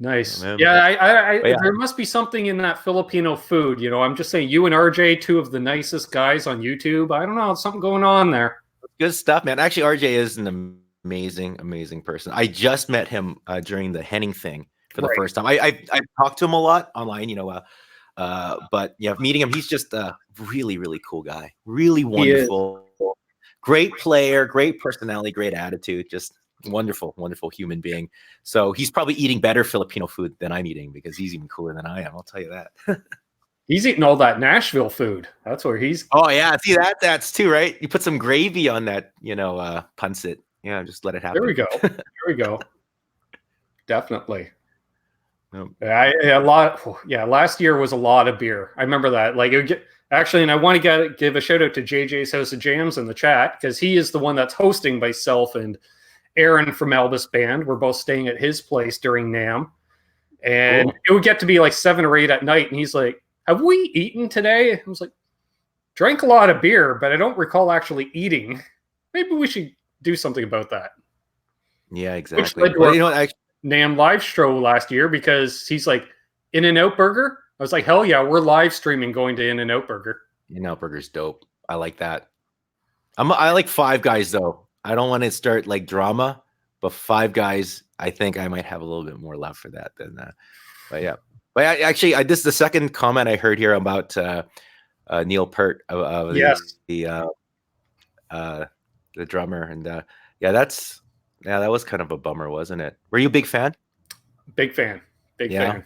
Nice. Oh, yeah, there must be something in that Filipino food. You know, I'm just saying, you and RJ, two of the nicest guys on YouTube. I don't know, something going on there. Good stuff, man. Actually, RJ is an amazing person. I just met him during the Henning thing for the first time. I talked to him a lot online, you know, but yeah, meeting him, he's just a really cool guy. Really wonderful. Great player, great personality, great attitude. Just wonderful human being. So he's probably eating better Filipino food than I'm eating, because he's even cooler than I am. I'll tell you that. He's eating all that Nashville food. That's where he's. Oh yeah, see that's too right. You put some gravy on that, you know, punset. Yeah, just let it happen. There we go. Definitely. Nope. Last year was a lot of beer. I remember that. Like, actually, and I want to give a shout out to JJ's House of Jams in the chat, because he is the one that's hosting myself and Aaron from Elvis Band. We're both staying at his place during NAMM, and it would get to be like 7 or 8 at night, and he's like, "Have we eaten today?" I was like, "Drank a lot of beer, but I don't recall actually eating. Maybe we should do something about that." Yeah, exactly. Which led to our NAMM live show last year, because he's like, In-N-Out Burger. I was like, hell yeah, we're live streaming going to In-N-Out Burger. In-N-Out Burger's dope. I like that. I like Five Guys though. I don't want to start like drama, but Five Guys, I think I might have a little bit more love for that than that. But yeah. But this is the second comment I heard here about Neil Peart, the drummer, and that was kind of a bummer, wasn't it? Were you a big fan? Big fan. Yeah.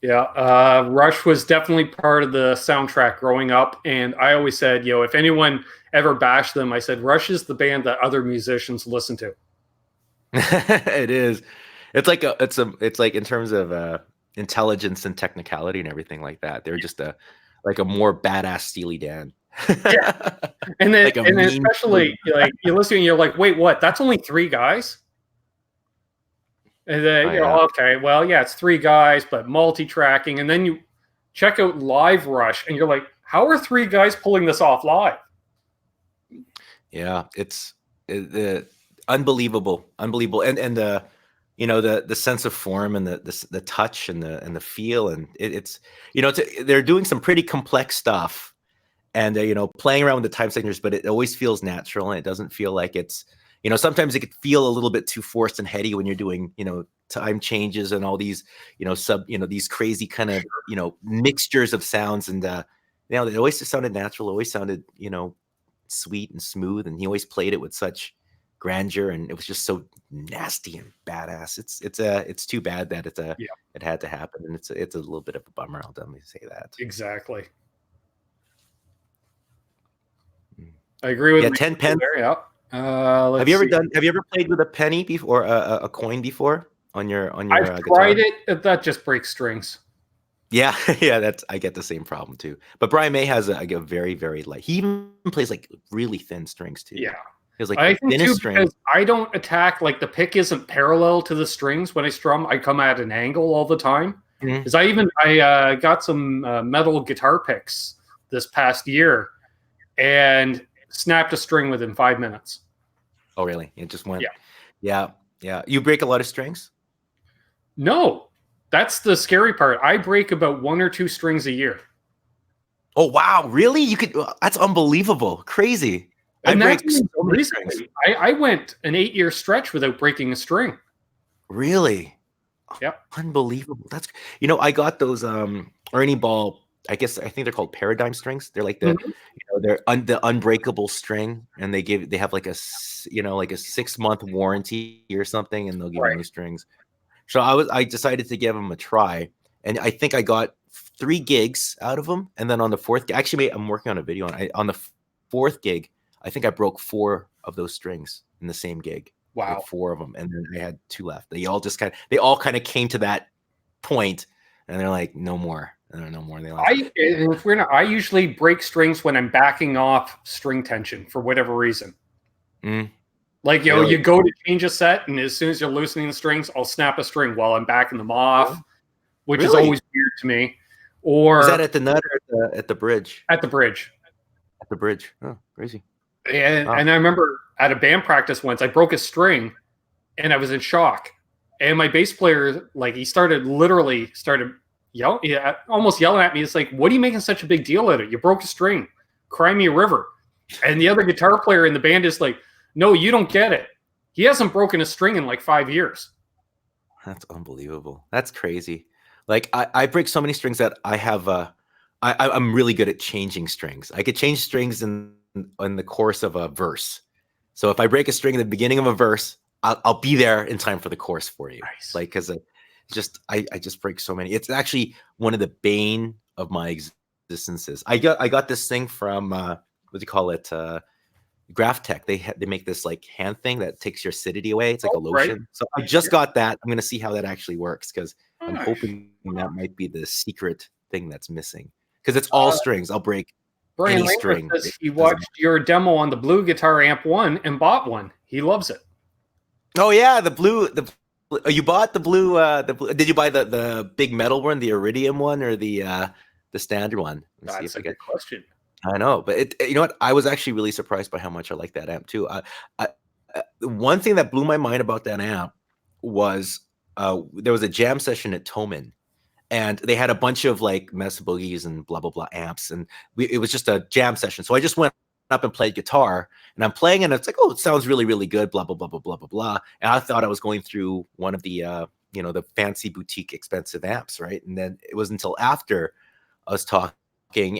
Rush was definitely part of the soundtrack growing up, and I always said, if anyone ever bashed them, I said Rush is the band that other musicians listen to. It is. It's like in terms of intelligence and technicality and everything like that. They're just a more badass Steely Dan. Yeah. And then, especially like you listen and you're like, wait, what? That's only 3 guys? And then okay, well, yeah, it's 3 guys, but multi-tracking. And then you check out Live Rush, and you're like, how are 3 guys pulling this off live? Yeah, it's unbelievable, and the the sense of form and the touch and the feel, and it's they're doing some pretty complex stuff, and playing around with the time signatures, but it always feels natural, and it doesn't feel like it's. Sometimes it could feel a little bit too forced and heady when you're doing, time changes and all these, these crazy kind of, mixtures of sounds. And, it always just sounded natural, always sounded, sweet and smooth. And he always played it with such grandeur, and it was just so nasty and badass. It's too bad that it had to happen. And it's a little bit of a bummer. I'll definitely say that. Exactly. I agree with 10 pence. Yeah. Have you ever played with a penny before, a coin before on your I've tried it. That just breaks strings. Yeah. I get the same problem too. But Brian May has a very, very light. He even plays like really thin strings too. Yeah. It's like I the think thinnest too, because I don't attack, like the pick isn't parallel to the strings when I strum. I come at an angle all the time. Because I got some metal guitar picks this past year and snapped a string within 5 minutes. Oh, really? It just went. Yeah. You break a lot of strings? No, that's the scary part. I break about 1 or 2 strings a year. Oh, wow. Really? You could, that's unbelievable. Crazy. And I break so many strings. I went an 8-year stretch without breaking a string. Really? Yep. Unbelievable. That's, I got those Ernie Ball, I think they're called Paradigm strings. They're like the, they're the unbreakable string, and they have like a 6-month warranty or something, and they'll give you new strings. So I decided to give them a try, and I think I got 3 gigs out of them. And then on the 4th, actually, I'm working on a video on the 4th gig, I think I broke 4 of those strings in the same gig. Wow. Like 4 of them, and then I had 2 left. They all kind of came to that point, and they're like, no more. And there are no more. I usually break strings when I'm backing off string tension for whatever reason. Like, Really? you go to change a set, and as soon as you're loosening the strings, I'll snap a string while I'm backing them off, which is always weird to me. Or is that at the nut or at the bridge? At the bridge. At the bridge. Oh, crazy. And I remember at a band practice once, I broke a string, and I was in shock. And my bass player, like, he started almost yelling at me. It's like, what are you making such a big deal out of it? You broke a string. Cry me a river. And the other guitar player in the band is like, no, you don't get it. He hasn't broken a string in like 5 years. That's unbelievable. That's crazy. Like, I break so many strings that I have I'm really good at changing strings. I could change strings in the course of a verse. So if I break a string in the beginning of a verse, I'll be there in time for the chorus for you. Nice. Like, because I just break so many. It's actually one of the bane of my existences. I got this thing from what do you call it? Graphtech. They make this like hand thing that takes your acidity away. It's like a lotion. Right. So I just got that. I'm gonna see how that actually works, because I'm hoping that might be the secret thing that's missing. Because it's all strings. I'll break Brian any string. Says he watched your demo on the Blue Guitar Amp 1 and bought one. He loves it. Oh yeah, the blue. You bought the blue. Did you buy the big metal one, the iridium one, or the standard one? That's a good question. I know, but you know what? I was actually really surprised by how much I like that amp too. One thing that blew my mind about that amp was there was a jam session at Toman, and they had a bunch of like Mesa Boogies and blah blah blah amps, and it was just a jam session. So I just went up and played guitar, and I'm playing, and it's like, oh, it sounds really really good, blah blah blah blah blah blah blah. And I thought I was going through one of the the fancy boutique expensive amps, right? And then it was until after I was talking,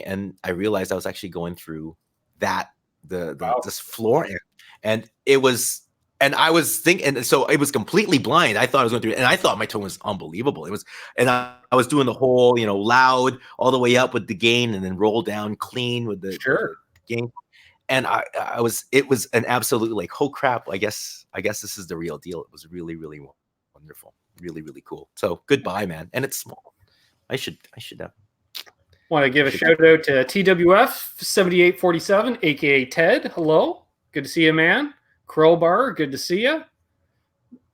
and I realized I was actually going through this floor amp, and it was, and I was thinking, and so it was completely blind. I thought I was going through it, and I thought my tone was unbelievable. It was, and I was doing the whole, loud all the way up with the gain, and then roll down clean with the gain. And it was an absolute like, oh crap, I guess this is the real deal. It was really, really wonderful, really, really cool. So goodbye, man. And it's small. I should have. Want to give a shout out to TWF 7847, aka Ted. Hello, good to see you, man. Crowbar, good to see you.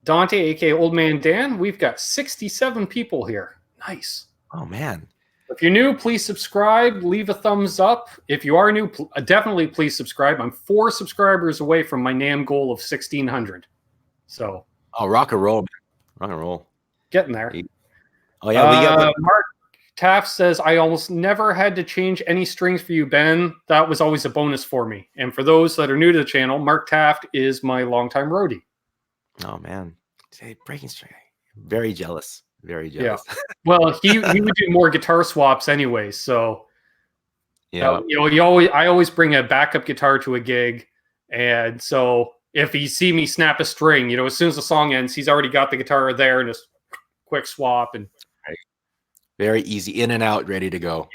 Dante, aka Old Man Dan. We've got 67 people here. Nice. Oh man. If you're new, please subscribe. Leave a thumbs up. If you are new, definitely please subscribe. I'm 4 subscribers away from my NAMM goal of 1,600. So. Oh, rock and roll, man. Rock and roll. Getting there. Oh yeah, we got Mark Taft says, I almost never had to change any strings for you, Ben. That was always a bonus for me. And for those that are new to the channel, Mark Taft is my longtime roadie. Oh, man. Breaking string. Very jealous. Very jealous. Yeah. Well, he would do more guitar swaps anyway. So, yeah. I always bring a backup guitar to a gig. And so if he see me snap a string, as soon as the song ends, he's already got the guitar there and just quick swap. And very easy, in and out, ready to go.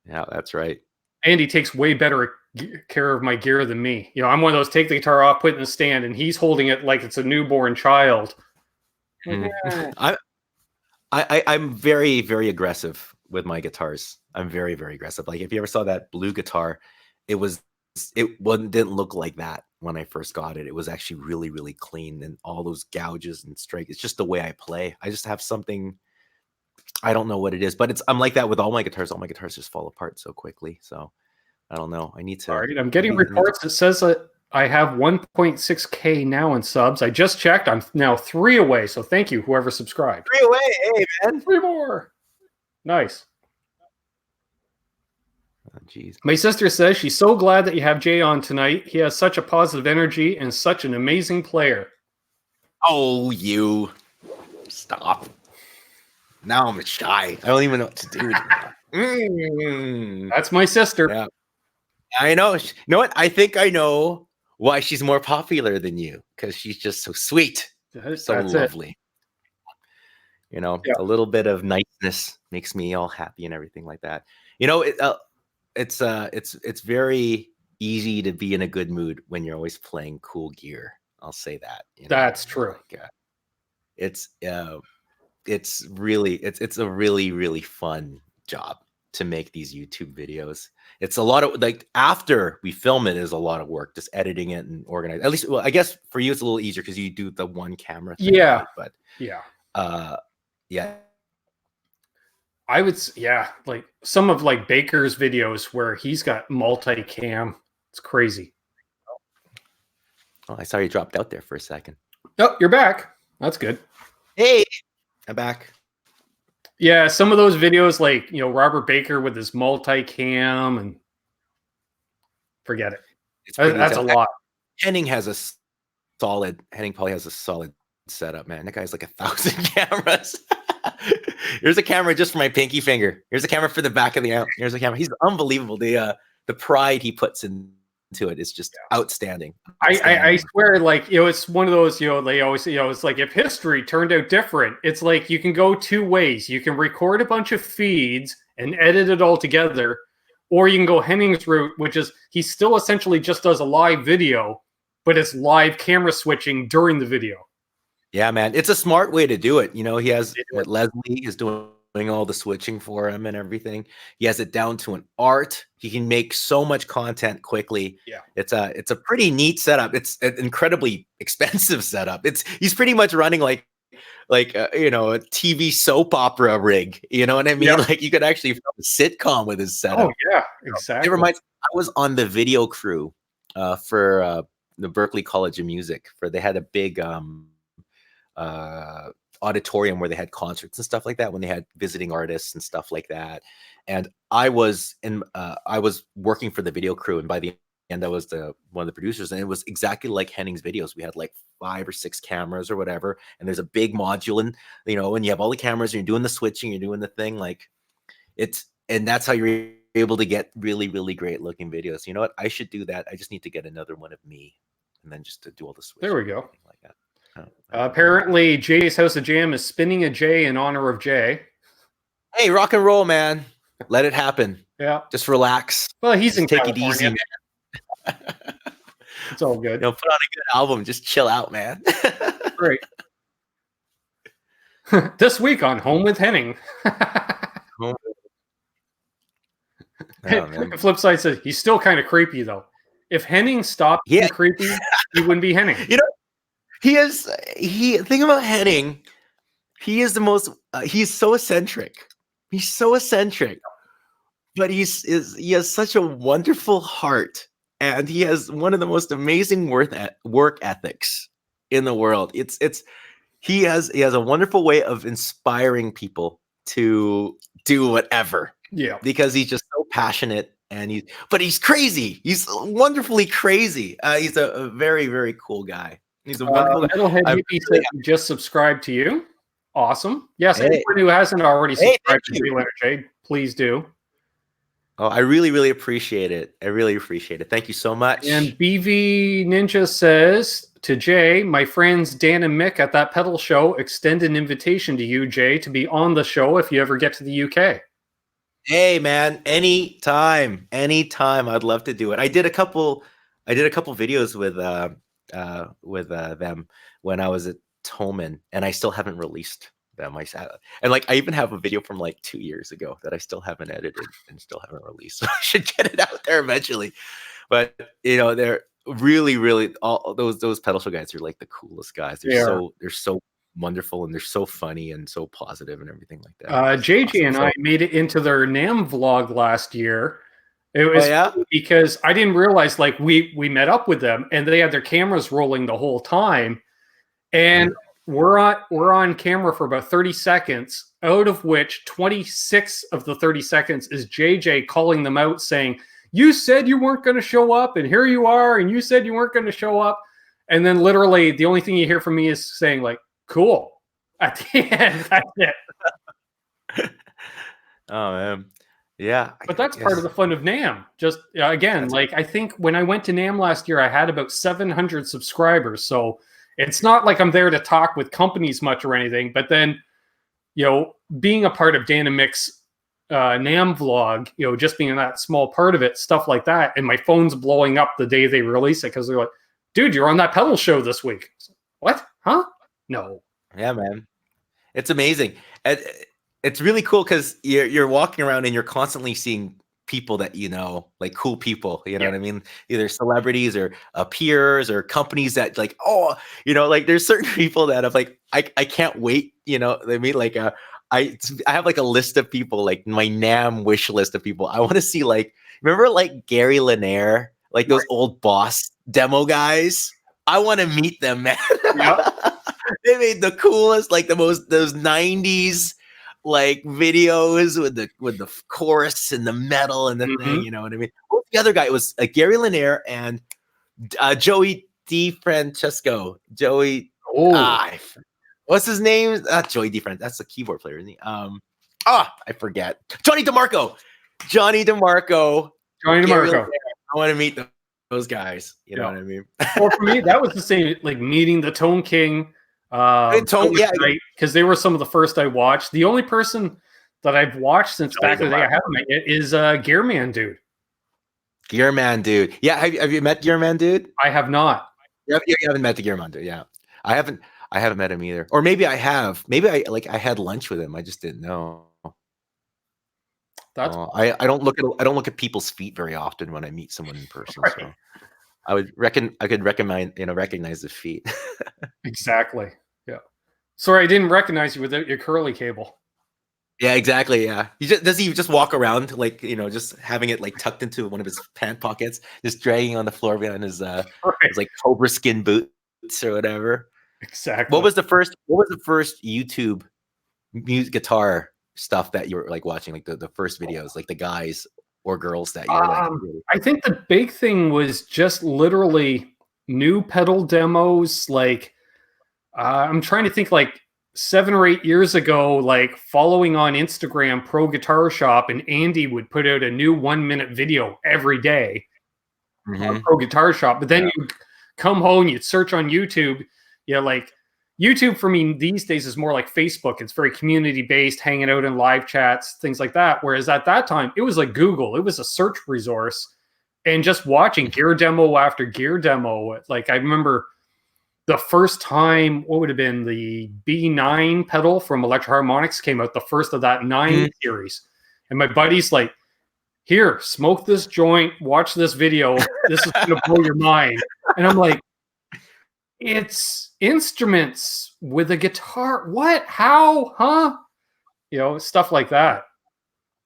Yeah, that's right. And he takes way better care of my gear than me. I'm one of those, take the guitar off, put it in the stand, and he's holding it like it's a newborn child. I'm very, very aggressive with my guitars. I'm very, very aggressive. Like, if you ever saw that blue guitar, it didn't look like that when I first got it. It was actually really, really clean, and all those gouges and strikes. It's just the way I play. I just have something. I don't know what it is, but I'm like that with all my guitars. All my guitars just fall apart so quickly. So I don't know. I need to. All right, I'm getting reports that says that I have 1.6K now in subs. I just checked. I'm now 3 away. So thank you, whoever subscribed. 3 away. Hey, man. 3 more. Nice. Oh, geez. My sister says she's so glad that you have Jay on tonight. He has such a positive energy and such an amazing player. Oh, you. Stop. Now I'm shy. I don't even know what to do. That's my sister. Yeah. I know. You know what? I think I know why she's more popular than you, because she's just so sweet. So lovely. A little bit of niceness makes me all happy and everything like that. It's very easy to be in a good mood when you're always playing cool gear. I'll say that. That's true. Like, it's a really fun job to make these YouTube videos. It's a lot of, like, after we film it is a lot of work, just editing it and organizing. At least, well, I guess for you it's a little easier because you do the one camera thing. Yeah. Right? But yeah. I would, like some of like Baker's videos where he's got multi-cam. It's crazy. Oh, I saw you dropped out there for a second. Oh, you're back. That's good. Hey, I'm back. Yeah, some of those videos, like, Robert Baker with his multi-cam, and forget it. That's a lot. Henning probably has a solid setup, man. That guy's like 1,000 cameras. Here's a camera just for my pinky finger. Here's a camera for the back of the amp. Here's a camera. He's unbelievable. The pride he puts into it is just outstanding. I swear, like, it's one of those, they always, it's like if history turned out different, it's like you can go two ways. You can record a bunch of feeds and edit it all together, or you can go Henning's route, which is he still essentially just does a live video, but it's live camera switching during the video. Yeah, man. It's a smart way to do it. He has Leslie is doing all the switching for him and everything. He has it down to an art. He can make so much content quickly. Yeah. It's a pretty neat setup. It's an incredibly expensive setup. He's pretty much running like a TV soap opera rig. You know what I mean? Yeah. Like you could actually film a sitcom with his setup. Oh yeah, exactly. It reminds me, I was on the video crew for the Berklee College of Music. They had a big auditorium where they had concerts and stuff like that when they had visiting artists and stuff like that. And I was working for the video crew, and by the end I was one of the producers, and it was exactly like Henning's videos. We had like 5 or 6 cameras or whatever, and there's a big module, and and you have all the cameras and you're doing the switching, you're doing the thing, like and that's how you're able to get really, really great looking videos. You know what? I should do that. I just need to get another one of me and then just to do all the switching. There we go. Like that. Apparently, Jay's House of Jam is spinning a J in honor of Jay. Hey, rock and roll, man. Let it happen. Yeah. Just relax. Well, he's in take California. it easy, man. It's all good. Put on a good album. Just chill out, man. Great. This week on Home with Henning. Flipside says he's still kind of creepy, though. If Henning stopped being creepy, he wouldn't be Henning. Think about Henning. He is the most. He's so eccentric. He's so eccentric, but he has such a wonderful heart, and he has one of the most amazing work ethics in the world. He has a wonderful way of inspiring people to do whatever. Yeah, because he's just so passionate, but he's crazy. He's wonderfully crazy. He's a very, very cool guy. He's a wonderful Metalhead Hippie said just subscribe to you. Awesome. Yes, anyone who hasn't already subscribed to Jay Leonard J, please do. Oh, I really, really appreciate it. I really appreciate it. Thank you so much. And BV Ninja says to Jay, my friends Dan and Mick at that pedal show extend an invitation to you, Jay, to be on the show if you ever get to the UK. Hey, man, anytime. I'd love to do it. I did a couple videos with them when I was at Toman, and I still haven't released them. I even have a video from like 2 years ago that I still haven't edited and still haven't released. So I should get it out there eventually. But they're really, really all those pedal show guys are like the coolest guys. They're so wonderful, and they're so funny and so positive and everything like that. JJ awesome. And I made it into their NAMM vlog last year. It was because I didn't realize, like, we met up with them and they had their cameras rolling the whole time, and we're on camera for about 30 seconds, out of which 26 of the 30 seconds is JJ calling them out, saying, "You said you weren't going to show up, and here you are, and you said you weren't going to show up," and then literally the only thing you hear from me is saying, like, "Cool." At the end, that's it. Oh man. Yeah, but that's part of the fun of NAMM. Just again, like, I think when I went to NAMM last year, I had about 700 subscribers. So it's not like I'm there to talk with companies much or anything. But then, being a part of Dan and Mick's NAMM vlog, you know, just being that small part of it, stuff like that. And my phone's blowing up the day they release it because they're like, dude, you're on that pedal show this week. What? Huh? No. Yeah, man. It's amazing. It's really cool because you're walking around and you're constantly seeing people that you know, like cool people, you know what I mean? Either celebrities or peers or companies that like, oh, you know, like there's certain people that have like, I can't wait, you know, I mean, like I have like a list of people, like my NAMM wish list of people. I want to see like, remember like Gary Lanier, like those old Boss demo guys? I want to meet them, man. Yep. They made the coolest, like those 90s like videos with the chorus and the metal and the thing, you know what I mean? What was the other guy? It was Gary Lanier and Joey DeFrancesco. What's his name? Joey DeFrancesco. That's the keyboard player, isn't he? I forget. Johnny DeMarco. I want to meet those guys. You know what I mean? Well, for me, that was the same, like meeting the Tone King. Because they were some of the first I watched. The only person that I've watched since back in the day I haven't met yet is Gearman Dude. Gearman Dude. Yeah, have you met Gearman Dude? I have not. You haven't met the Gearman Dude. Yeah, I haven't met him either. Or maybe I have. Maybe I had lunch with him. I just didn't know. That's I don't look at people's feet very often when I meet someone in person. Right. So I could recognize the feet. Exactly. Yeah. Sorry, I didn't recognize you without your curly cable. Yeah, exactly. Yeah. Does he just walk around like, you know, just having it like tucked into one of his pant pockets, just dragging on the floor behind his his like cobra skin boots or whatever? Exactly. What was the first YouTube music guitar stuff that you were like watching, like the first videos, like the guys or girls that you were like? I think the big thing was just literally new pedal demos. Like I'm trying to think, like 7 or 8 years ago, like following on Instagram Pro Guitar Shop, and Andy would put out a new 1-minute video every day on Pro Guitar Shop. But then you'd come home, you'd search on YouTube. Yeah, like YouTube for me these days is more like Facebook. It's very community based, hanging out in live chats, things like that. Whereas at that time, it was like Google. It was a search resource, and just watching gear demo after gear demo. Like I remember the first time, what would have been the B9 pedal from Electro Harmonics came out, the first of that 9 series. And my buddy's like, here, smoke this joint, watch this video. This is going to blow your mind. And I'm like, it's instruments with a guitar. What? How? Huh? You know, stuff like that.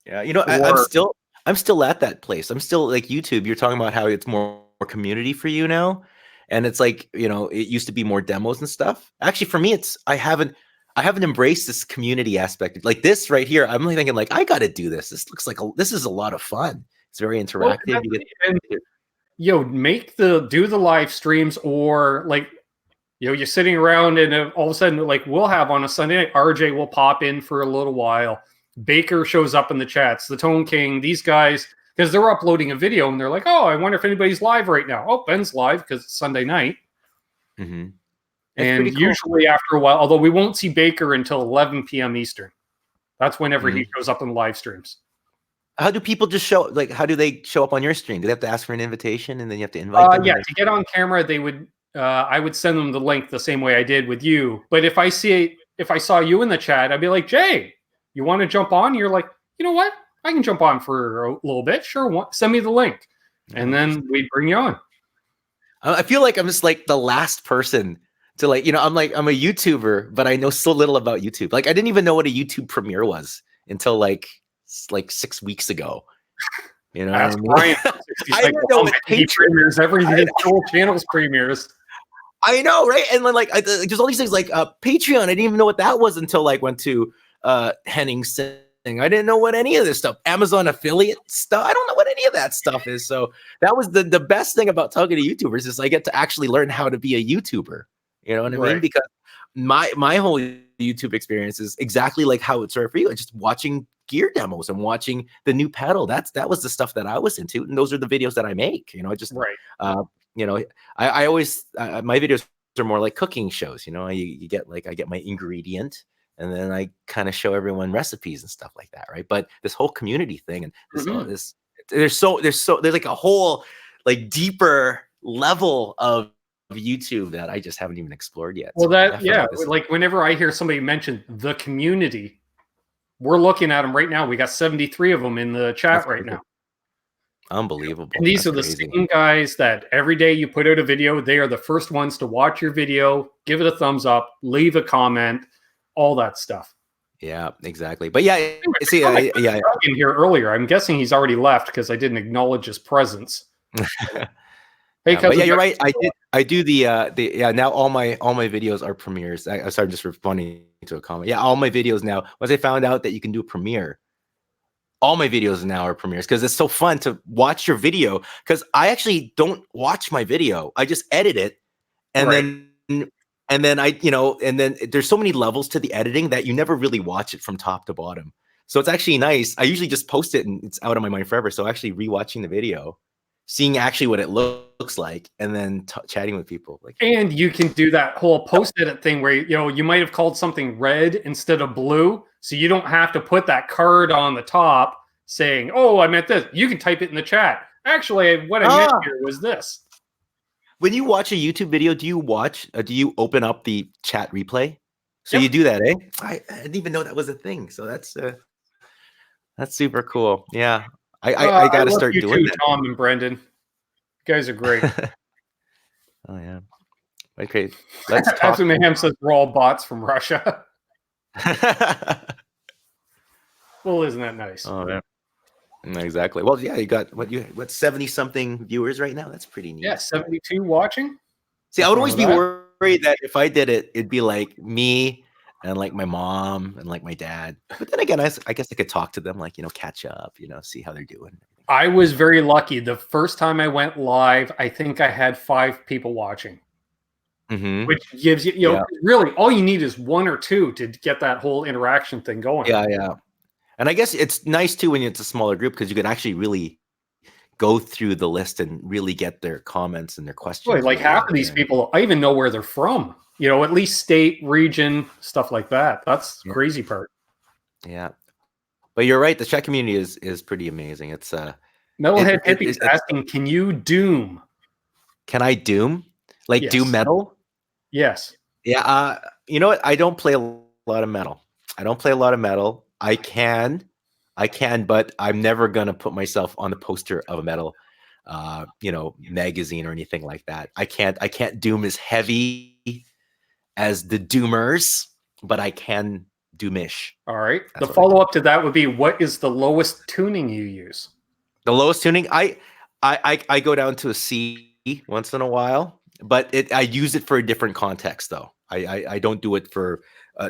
Yeah. You know, I'm still at that place. I'm still like YouTube. You're talking about how it's more community for you now. And it's like, you know, it used to be more demos and stuff. Actually, for me, it's I haven't embraced this community aspect. Like this right here, I'm like thinking like, I got to do this. This looks like this is a lot of fun. It's very interactive. Do the live streams, or like, you know, you're sitting around and all of a sudden, like we'll have on a Sunday night, RJ will pop in for a little while. Baker shows up in the chats, the Tone King, these guys. Because they're uploading a video and they're like, oh, I wonder if anybody's live right now. Oh, Ben's live because it's Sunday night. And usually after a while, although we won't see Baker until 11 p.m. Eastern. That's whenever he shows up in live streams. How do people just show, like, how do they show up on your stream? Do they have to ask for an invitation and then you have to invite them? Yeah, to get on camera, they would. I would send them the link the same way I did with you. But if I saw you in the chat, I'd be like, Jay, you want to jump on? You're like, you know what? I can jump on for a little bit. Sure. Send me the link. And then we bring you on. I feel like I'm just like the last person to like, you know, I'm a YouTuber, but I know so little about YouTube. Like I didn't even know what a YouTube premiere was until like 6 weeks ago. You know, that's what I mean? I didn't know what premieres, everything, whole channels premieres. I know, right? And then like there's all these things like Patreon. I didn't even know what that was until I went to Henning's. I didn't know what any of this stuff, Amazon affiliate stuff. I don't know what any of that stuff is. So that was the best thing about talking to YouTubers is I get to actually learn how to be a YouTuber. You know what I mean? Because my whole YouTube experience is exactly like how it started for you. Just watching gear demos and watching the new pedal. That was the stuff that I was into. And those are the videos that I make, you know, you know, I always, my videos are more like cooking shows. You know, you get like, I get my ingredient and then I kind of show everyone recipes and stuff like that, right? But this whole community thing and this there's like a whole like deeper level of YouTube that I just haven't even explored yet. Well, So like whenever I hear somebody mention the community, we're looking at them right now. We got 73 of them in the chat right now. Unbelievable. And these are the same guys that every day you put out a video, they are the first ones to watch your video, give it a thumbs up, leave a comment, all that stuff. Yeah, exactly. But yeah, see, in here earlier. I'm guessing he's already left because I didn't acknowledge his presence. But yeah, you're right. I do the now all my videos are premieres. I'm sorry, I'm just responding to a comment. Yeah, all my videos now, once I found out that you can do a premiere, all my videos now are premieres because it's so fun to watch your video, because I actually don't watch my video. I just edit it, and then I, and then there's so many levels to the editing that you never really watch it from top to bottom. So it's actually nice. I usually just post it and it's out of my mind forever. So actually rewatching the video, seeing actually what it looks like, and then chatting with people. And you can do that whole post edit thing where, you might have called something red instead of blue. So you don't have to put that card on the top saying, oh, I meant this. You can type it in the chat. Actually, what I meant here was this. When you watch a YouTube video, do you open up the chat replay? So you do that, eh? I didn't even know that was a thing. So that's super cool. Yeah. I got to start doing that. Tom and Brendan. You guys are great. Oh, yeah. Okay. Let's talk. After Mayhem says we're all bots from Russia. Well, isn't that nice? Oh, yeah. Exactly. Well, yeah, you got what 70 something viewers right now. That's pretty neat. Yeah, 72 watching. See, I would always be worried that if I did it, it'd be like me and like my mom and like my dad. But then again, I guess I could talk to them, like, catch up, see how they're doing. I was very lucky. The first time I went live, I think I had 5 people watching, which gives you, really all you need is 1 or 2 to get that whole interaction thing going. Yeah. And I guess it's nice too when it's a smaller group, because you can actually really go through the list and really get their comments and their questions. Really, like half of these people, I even know where they're from. At least state, region, stuff like that. That's the crazy part. Yeah, but you're right. The chat community is pretty amazing. It's Metalhead Hippie's asking, can you doom? Can I doom? Like doom metal? Yes. Yeah. You know what? I don't play a lot of metal. I can, but I'm never gonna put myself on the poster of a metal, magazine or anything like that. I can't doom as heavy as the doomers, but I can doomish. All right. The follow up to that would be, what is the lowest tuning you use? The lowest tuning, I go down to a C once in a while, but I use it for a different context though. I don't do it for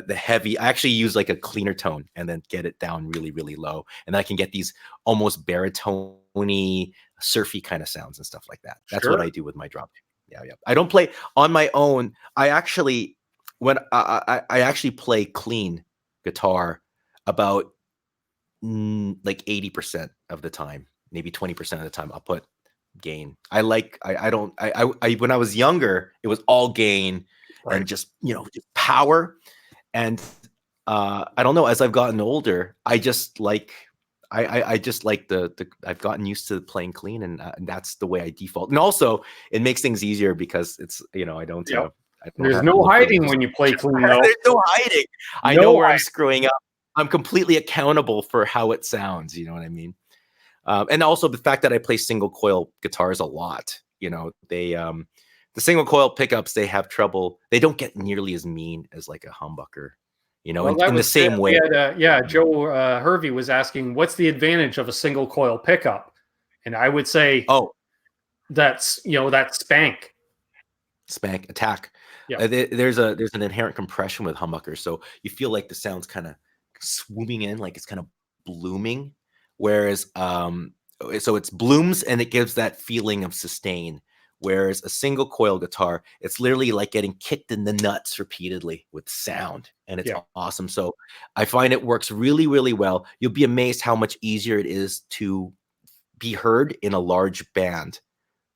the heavy. I actually use like a cleaner tone and then get it down really, really low. And I can get these almost baritone-y, surfy kind of sounds and stuff like that. That's what I do with my drum. Yeah. I don't play on my own. I actually play clean guitar about like 80% of the time, maybe 20% of the time. I'll put gain. When I was younger, it was all gain and just power. And I don't know, as I've gotten older, I just like I've gotten used to playing clean, and that's the way I default. And also it makes things easier because it's, I don't there's no hiding when you play clean though. There's no hiding. I know where I'm screwing up. I'm completely accountable for how it sounds. You know what I mean? And also the fact that I play single coil guitars a lot, the single coil pickups, they have trouble. They don't get nearly as mean as like a humbucker, in the same way. Joe Hervey was asking, what's the advantage of a single coil pickup? And I would say, that's, that spank attack. Yeah. There's an inherent compression with humbuckers. So you feel like the sound's kind of swooping in, like it's kind of blooming. Whereas, so it's blooms and it gives that feeling of sustain. Whereas a single coil guitar, it's literally like getting kicked in the nuts repeatedly with sound, and it's awesome. So I find it works really, really well. You'll be amazed how much easier it is to be heard in a large band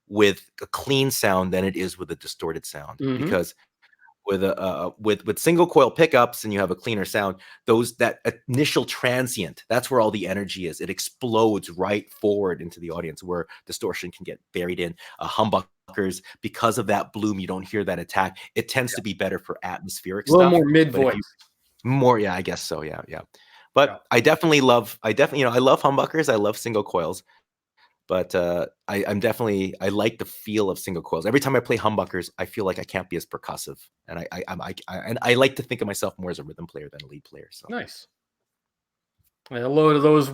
with a clean sound than it is with a distorted sound. Because with single coil pickups and you have a cleaner sound, that initial transient, that's where all the energy is. It explodes right forward into the audience where distortion can get buried in. Humbuckers, because of that bloom, you don't hear that attack. It tends to be better for atmospheric A little stuff. more mid voice. Yeah, I guess so. Yeah. But I definitely love humbuckers. I love single coils. But I like the feel of single coils. Every time I play humbuckers, I feel like I can't be as percussive, and I like to think of myself more as a rhythm player than a lead player. So nice. Hello to those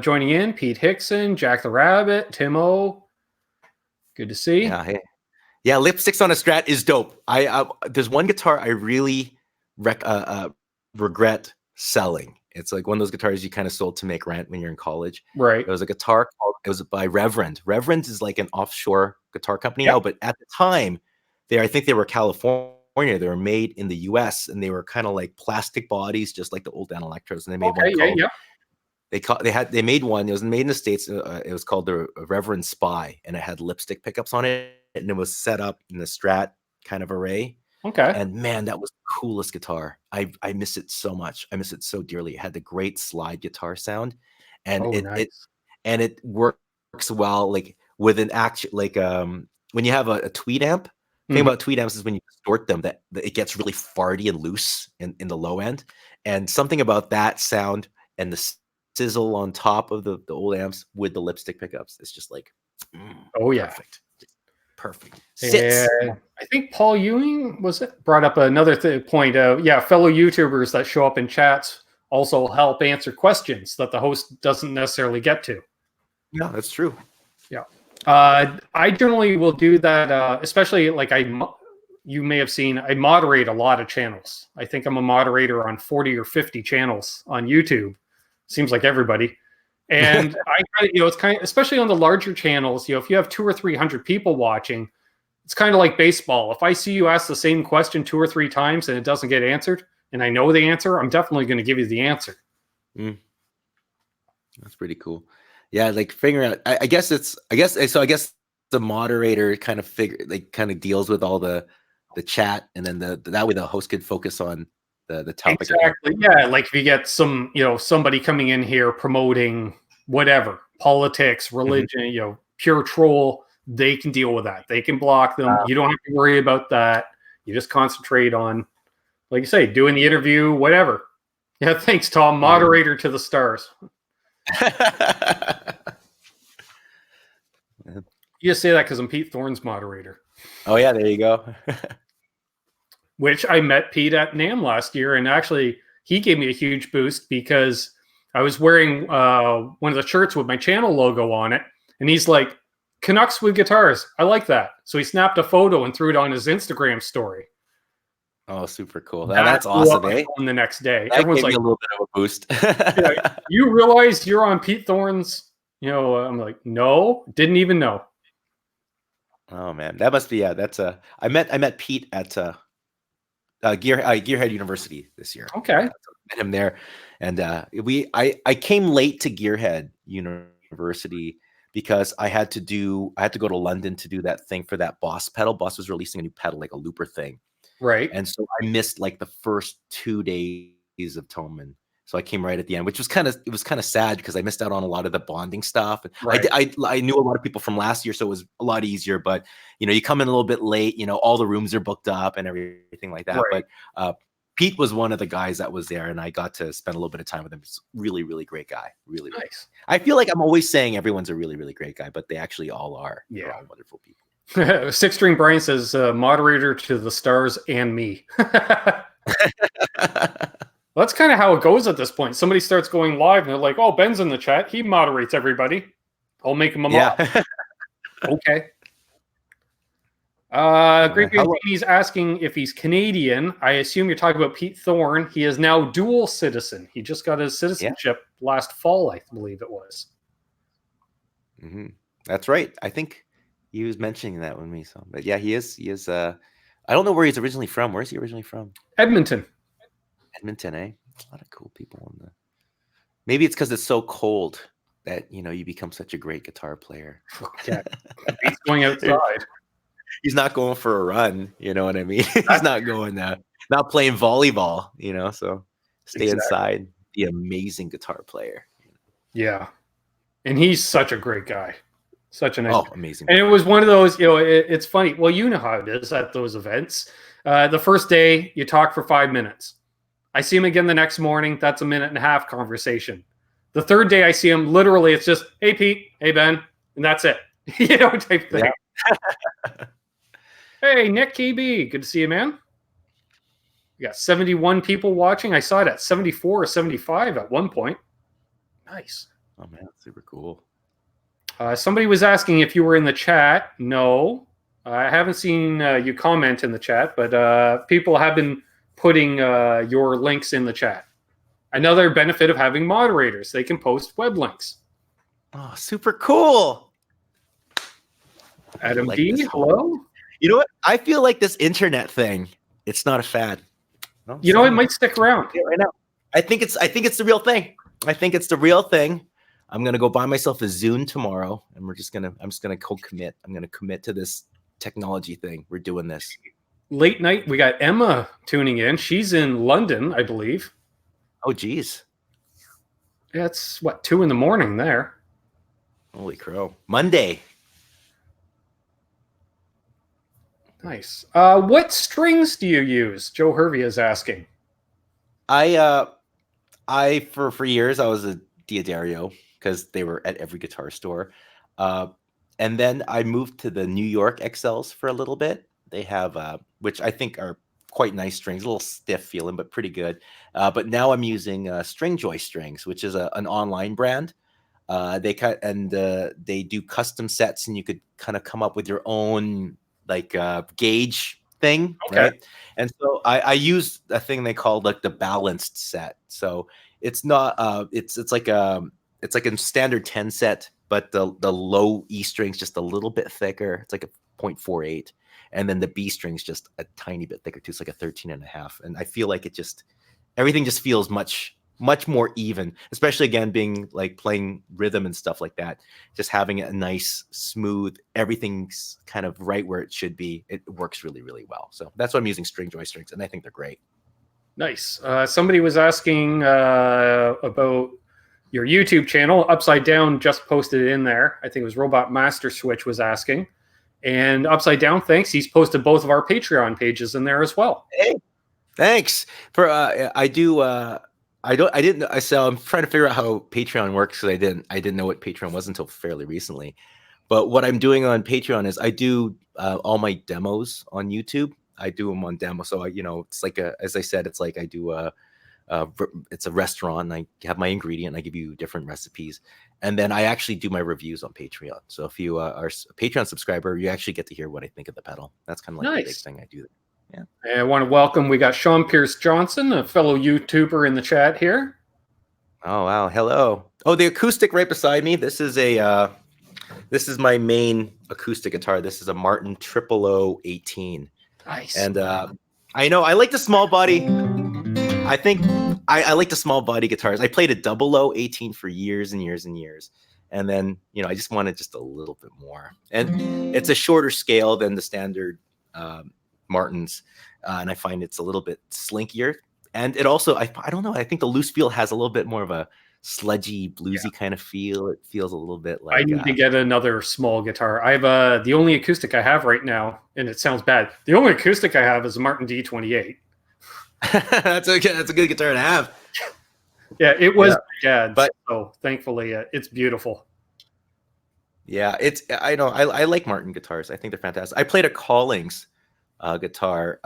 joining in: Pete Hickson, Jack the Rabbit, Timo. Good to see. Yeah, hey. Yeah, lipsticks on a Strat is dope. There's one guitar I really regret selling. It's like one of those guitars you kind of sold to make rent when you're in college. Right. It was a guitar it was by Reverend. Reverend is like an offshore guitar company now, but at the time, I think they were California. They were made in the US and they were kind of like plastic bodies, just like the old Dan Electros. And they made one they made one. It was made in the States. It was called the Reverend Spy, and it had lipstick pickups on it, and it was set up in the Strat kind of array. Okay. And man, that was the coolest guitar. I miss it so much. I miss it so dearly. It had the great slide guitar sound, and it works well like with an when you have a tweed amp. The thing about tweed amps is when you distort them, that it gets really farty and loose in the low end. And something about that sound and the sizzle on top of the old amps with the lipstick pickups, it's just like perfect. And I think Paul Ewing brought up another point of fellow YouTubers that show up in chats also help answer questions that the host doesn't necessarily get to. Yeah, that's true. Yeah. I generally will do that, especially like you may have seen, I moderate a lot of channels. I think I'm a moderator on 40 or 50 channels on YouTube. Seems like everybody. And it's kind of, especially on the larger channels, if you have 200 or 300 people watching, it's kind of like baseball. If I see you ask the same question 2 or 3 times and it doesn't get answered, and I know the answer, I'm definitely going to give you the answer. That's pretty cool. Yeah, like figuring out. I guess the moderator kind of deals with all the chat, and then that way the host could focus on the topic. Exactly. Yeah, like if you get some somebody coming in here promoting whatever politics, religion, pure troll, they can deal with that. They can block them. You don't have to worry about that. You just concentrate on, like you say, doing the interview, whatever. Yeah, thanks, Tom. Moderator to the stars. You just say that because I'm Pete Thorne's moderator. Oh yeah, there you go. Which I met Pete at NAMM last year, and actually he gave me a huge boost because I was wearing one of the shirts with my channel logo on it, and he's like, "Canucks with guitars, I like that." So he snapped a photo and threw it on his Instagram story. Oh, super cool! That's awesome, eh? The next day, that everyone's like, a little bit of a boost. You realize you're on Pete Thorne's? I'm like, no, didn't even know. Oh man, that must be that's I met Pete at Gearhead University this year. Okay, met him there, and I came late to Gearhead University because I had to go to London to do that thing for that Boss pedal. Boss was releasing a new pedal, like a looper thing. Right. And so I missed like the first 2 days of Toman. So I came right at the end, which was kind of sad because I missed out on a lot of the bonding stuff. Right. I knew a lot of people from last year, so it was a lot easier. But you come in a little bit late. All the rooms are booked up and everything like that. Right. But Pete was one of the guys that was there, and I got to spend a little bit of time with him. He's really, really great guy. Really nice. I feel like I'm always saying everyone's a really, really great guy, but they actually all are. Yeah, they're all wonderful people. Six String Brian says moderator to the stars and me. That's kind of how it goes at this point. Somebody starts going live and they're like, "Oh, Ben's in the chat. He moderates everybody. I'll make him a mod." Okay. Great. He's asking if he's Canadian. I assume you're talking about Pete Thorne. He is now dual citizen. He just got his citizenship last fall, I believe it was. That's right. I think he was mentioning that with me. So, but yeah, he is. I don't know where he's originally from. Where's he originally from? Edmonton. Edmonton, eh? A lot of cool people in the. Maybe it's because it's so cold that you become such a great guitar player. Yeah, he's going outside. he's not going for a run. You know what I mean? He's not going not playing volleyball. So stay inside. The amazing guitar player. Yeah, and he's such a great guy. Such a nice, amazing. And it was one of those. It's funny. Well, you know how it is at those events. The first day you talk for 5 minutes. I see him again the next morning. That's a 1.5-minute conversation. The third day I see him, literally, it's just, hey, Pete, hey, Ben, and that's it. Type thing. Yeah. Hey, Nick KB, good to see you, man. We got 71 people watching. I saw it at 74 or 75 at one point. Nice. Oh, man, super cool. Somebody was asking if you were in the chat. No, I haven't seen you comment in the chat, but people have been putting your links in the chat. Another benefit of having moderators, they can post web links. Oh, super cool. Adam D, hello. You know what? I feel like this internet thing, it's not a fad. It might stick around. Right now. I think it's the real thing. I think it's the real thing. I'm gonna go buy myself a Zune tomorrow, and I'm just gonna commit. I'm gonna commit to this technology thing. We're doing this. Late night, we got Emma tuning in. She's in London, I believe. Oh, geez. Yeah, it's 2 a.m. there. Holy crow! Monday. Nice. What strings do you use? Joe Hervey is asking. I for years I was a Diodario because they were at every guitar store, and then I moved to the New York XLs for a little bit. They have which I think are quite nice strings, a little stiff feeling, but pretty good. But now I'm using Stringjoy strings, which is an online brand. They they do custom sets, and you could kind of come up with your own gauge thing, right? And so I use a thing they call like the balanced set. So it's not it's like a standard 10 set, but the low E string's just a little bit thicker. It's like a 0.48, and then the B string's just a tiny bit thicker too. It's like a 13.5, and I feel like everything just feels much more even, especially again being like playing rhythm and stuff like that. Just having a nice smooth, everything's kind of right where it should be. It works really, really well. So that's why I'm using Stringjoy strings, and I think they're great. Nice. Somebody was asking about your YouTube channel. Upside Down just posted it in there. I think it was Robot Master Switch was asking. And Upside Down, thanks. He's posted both of our Patreon pages in there as well. Hey, thanks. So I'm trying to figure out how Patreon works because I didn't know what Patreon was until fairly recently. But what I'm doing on Patreon is I do all my demos on YouTube. I do them on demo. So it's like as I said, it's like I do it's a restaurant, and I have my ingredient, and I give you different recipes, and then I actually do my reviews on Patreon. So if you are a Patreon subscriber, you actually get to hear what I think of the pedal. That's kind of like the big thing I do. Yeah. And I want to welcome, we got Sean Pierce Johnson, a fellow YouTuber in the chat here. Oh, wow. Hello. Oh, the acoustic right beside me. This is my main acoustic guitar. This is a Martin 00018. Nice. And I know I like the small body. I think I like the small body guitars. I played a 00018 for years and years and years. And then, I just wanted just a little bit more. And it's a shorter scale than the standard Martins, and I find it's a little bit slinkier, and it also I don't know, I think the loose feel has a little bit more of a sludgy bluesy kind of feel. It feels a little bit like I need to get another small guitar. I have the only acoustic I have right now, and it sounds bad, the only acoustic I have is a Martin D28. That's a good guitar to have. Yeah, it was bad, but so thankfully it's beautiful. Yeah, I know I like Martin guitars. I think they're fantastic. I played a Collings guitar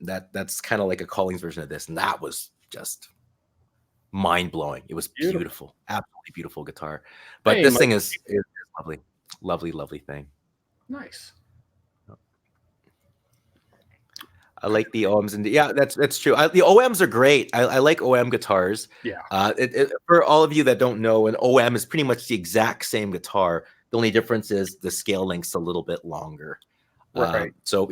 that's kind of like a Collings version of this, and that was just mind-blowing. It was beautiful, absolutely beautiful guitar. But this thing is lovely thing. Nice. I like the OMs, and that's true. The OMs are great. I like OM guitars. Yeah. For all of you that don't know, an OM is pretty much the exact same guitar. The only difference is the scale length's a little bit longer. Right. So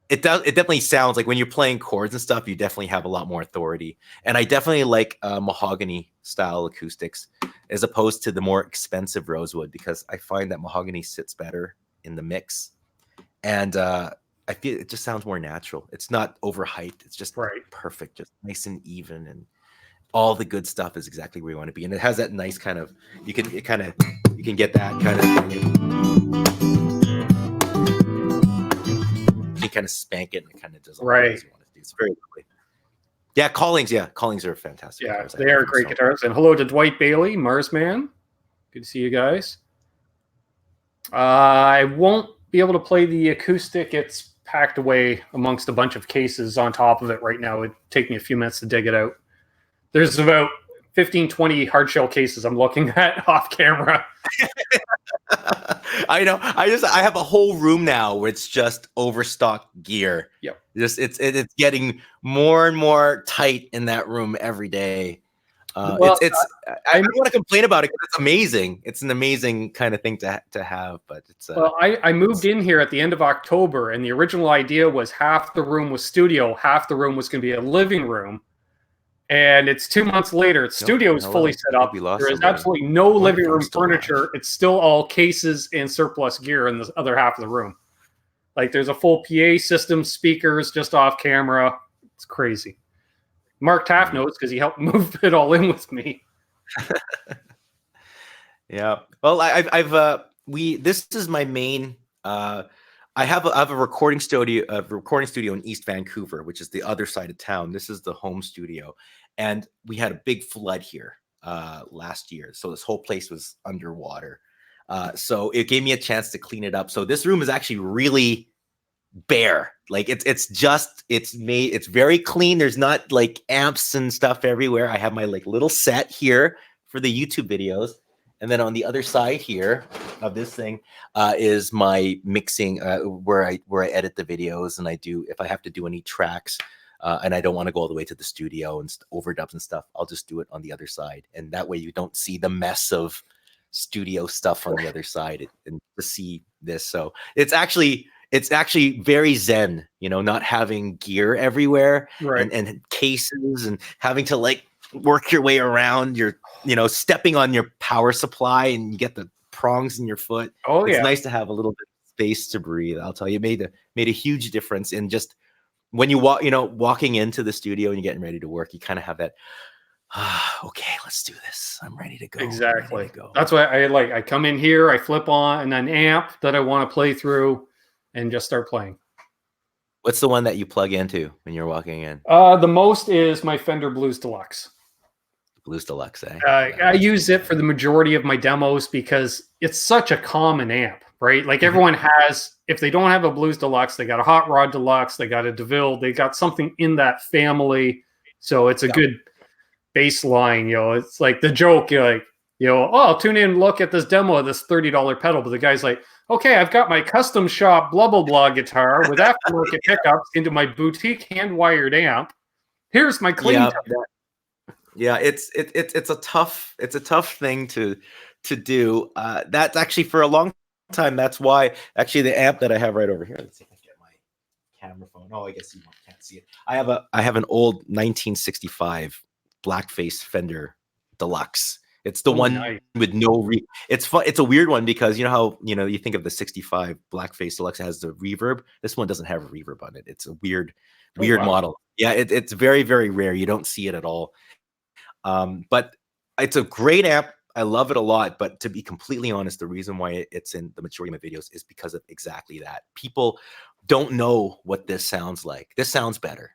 it definitely sounds like when you're playing chords and stuff, you definitely have a lot more authority. And I definitely like mahogany style acoustics as opposed to the more expensive rosewood, because I find that mahogany sits better in the mix. and I feel it just sounds more natural. It's not overhyped. It's just Right. perfect, just nice and even, and all the good stuff is exactly where you want to be. And it has that nice kind of you can get that kind of you kind of spank it and it kind of does all the things you want to do. It's very lovely. Yeah, Callings are fantastic. Yeah, guitars. they are great guitars. And hello to Dwight Bailey, Marsman. Good to see you guys. I won't be able to play the acoustic. It's packed away amongst a bunch of cases on top of it right now. It'd take me a few minutes to dig it out. There's about 15, 20 hard shell cases I'm looking at off camera. I know. I have a whole room now where it's just overstocked gear. Yep. It's getting more and more tight in that room every day. I don't want to complain about it because it's amazing. It's an amazing kind of thing to have, but it's. I moved in here at the end of October, and the original idea was half the room was studio, half the room was going to be a living room. And it's 2 months later. Studio is fully set up. There is absolutely no living room furniture. It's still all cases and surplus gear in the other half of the room. Like there's a full PA system, speakers just off camera. It's crazy. Mark Taft knows because he helped move it all in with me. Yeah. Well, this is my main. I have a recording studio in East Vancouver, which is the other side of town. This is the home studio, and we had a big flood here last year, so this whole place was underwater. So it gave me a chance to clean it up. So this room is actually really bare. Like it's very clean. There's not like amps and stuff everywhere. I have my like little set here for the YouTube videos. And then on the other side here of this thing is my mixing where I edit the videos, and I do if I have to do any tracks and I don't want to go all the way to the studio and overdubs and stuff, I'll just do it on the other side, and that way you don't see the mess of studio stuff on the other side and to see this. So it's actually very zen, not having gear everywhere, right. and cases and having to like work your way around your stepping on your power supply and you get the prongs in your foot. It's nice to have a little bit of space to breathe. I'll tell you, it made a huge difference in just when you walking into the studio and you're getting ready to work, you kind of have that okay, let's do this, I'm ready to go. Exactly. That's why I come in here, I flip on an amp that I want to play through and just start playing. What's the one that you plug into when you're walking in? The most is my Fender Blues Deluxe. Blues Deluxe, eh? I use it for the majority of my demos because it's such a common amp, right? Like everyone has, if they don't have a Blues Deluxe, they got a Hot Rod Deluxe, they got a DeVille, they got something in that family. So it's a good baseline, It's like the joke, I'll tune in and look at this demo of this $30 pedal. But the guy's like, okay, I've got my custom shop blah, blah, blah guitar with aftermarket pickups into my boutique hand-wired amp. Here's my clean Yeah, it's a tough thing to do. That's actually for a long time. That's why actually the amp that I have right over here. Let's see if I get my camera phone. Oh, I guess you can't see it. I have an old 1965 blackface Fender Deluxe. It's the one with no it's fun. It's a weird one because how you think of the 65 blackface Deluxe has the reverb. This one doesn't have a reverb on it. It's a weird model. Yeah, it's very, very rare. You don't see it at all. But it's a great amp. I love it a lot. But to be completely honest, the reason why it's in the majority of my videos is because of exactly that. People don't know what this sounds like. This sounds better,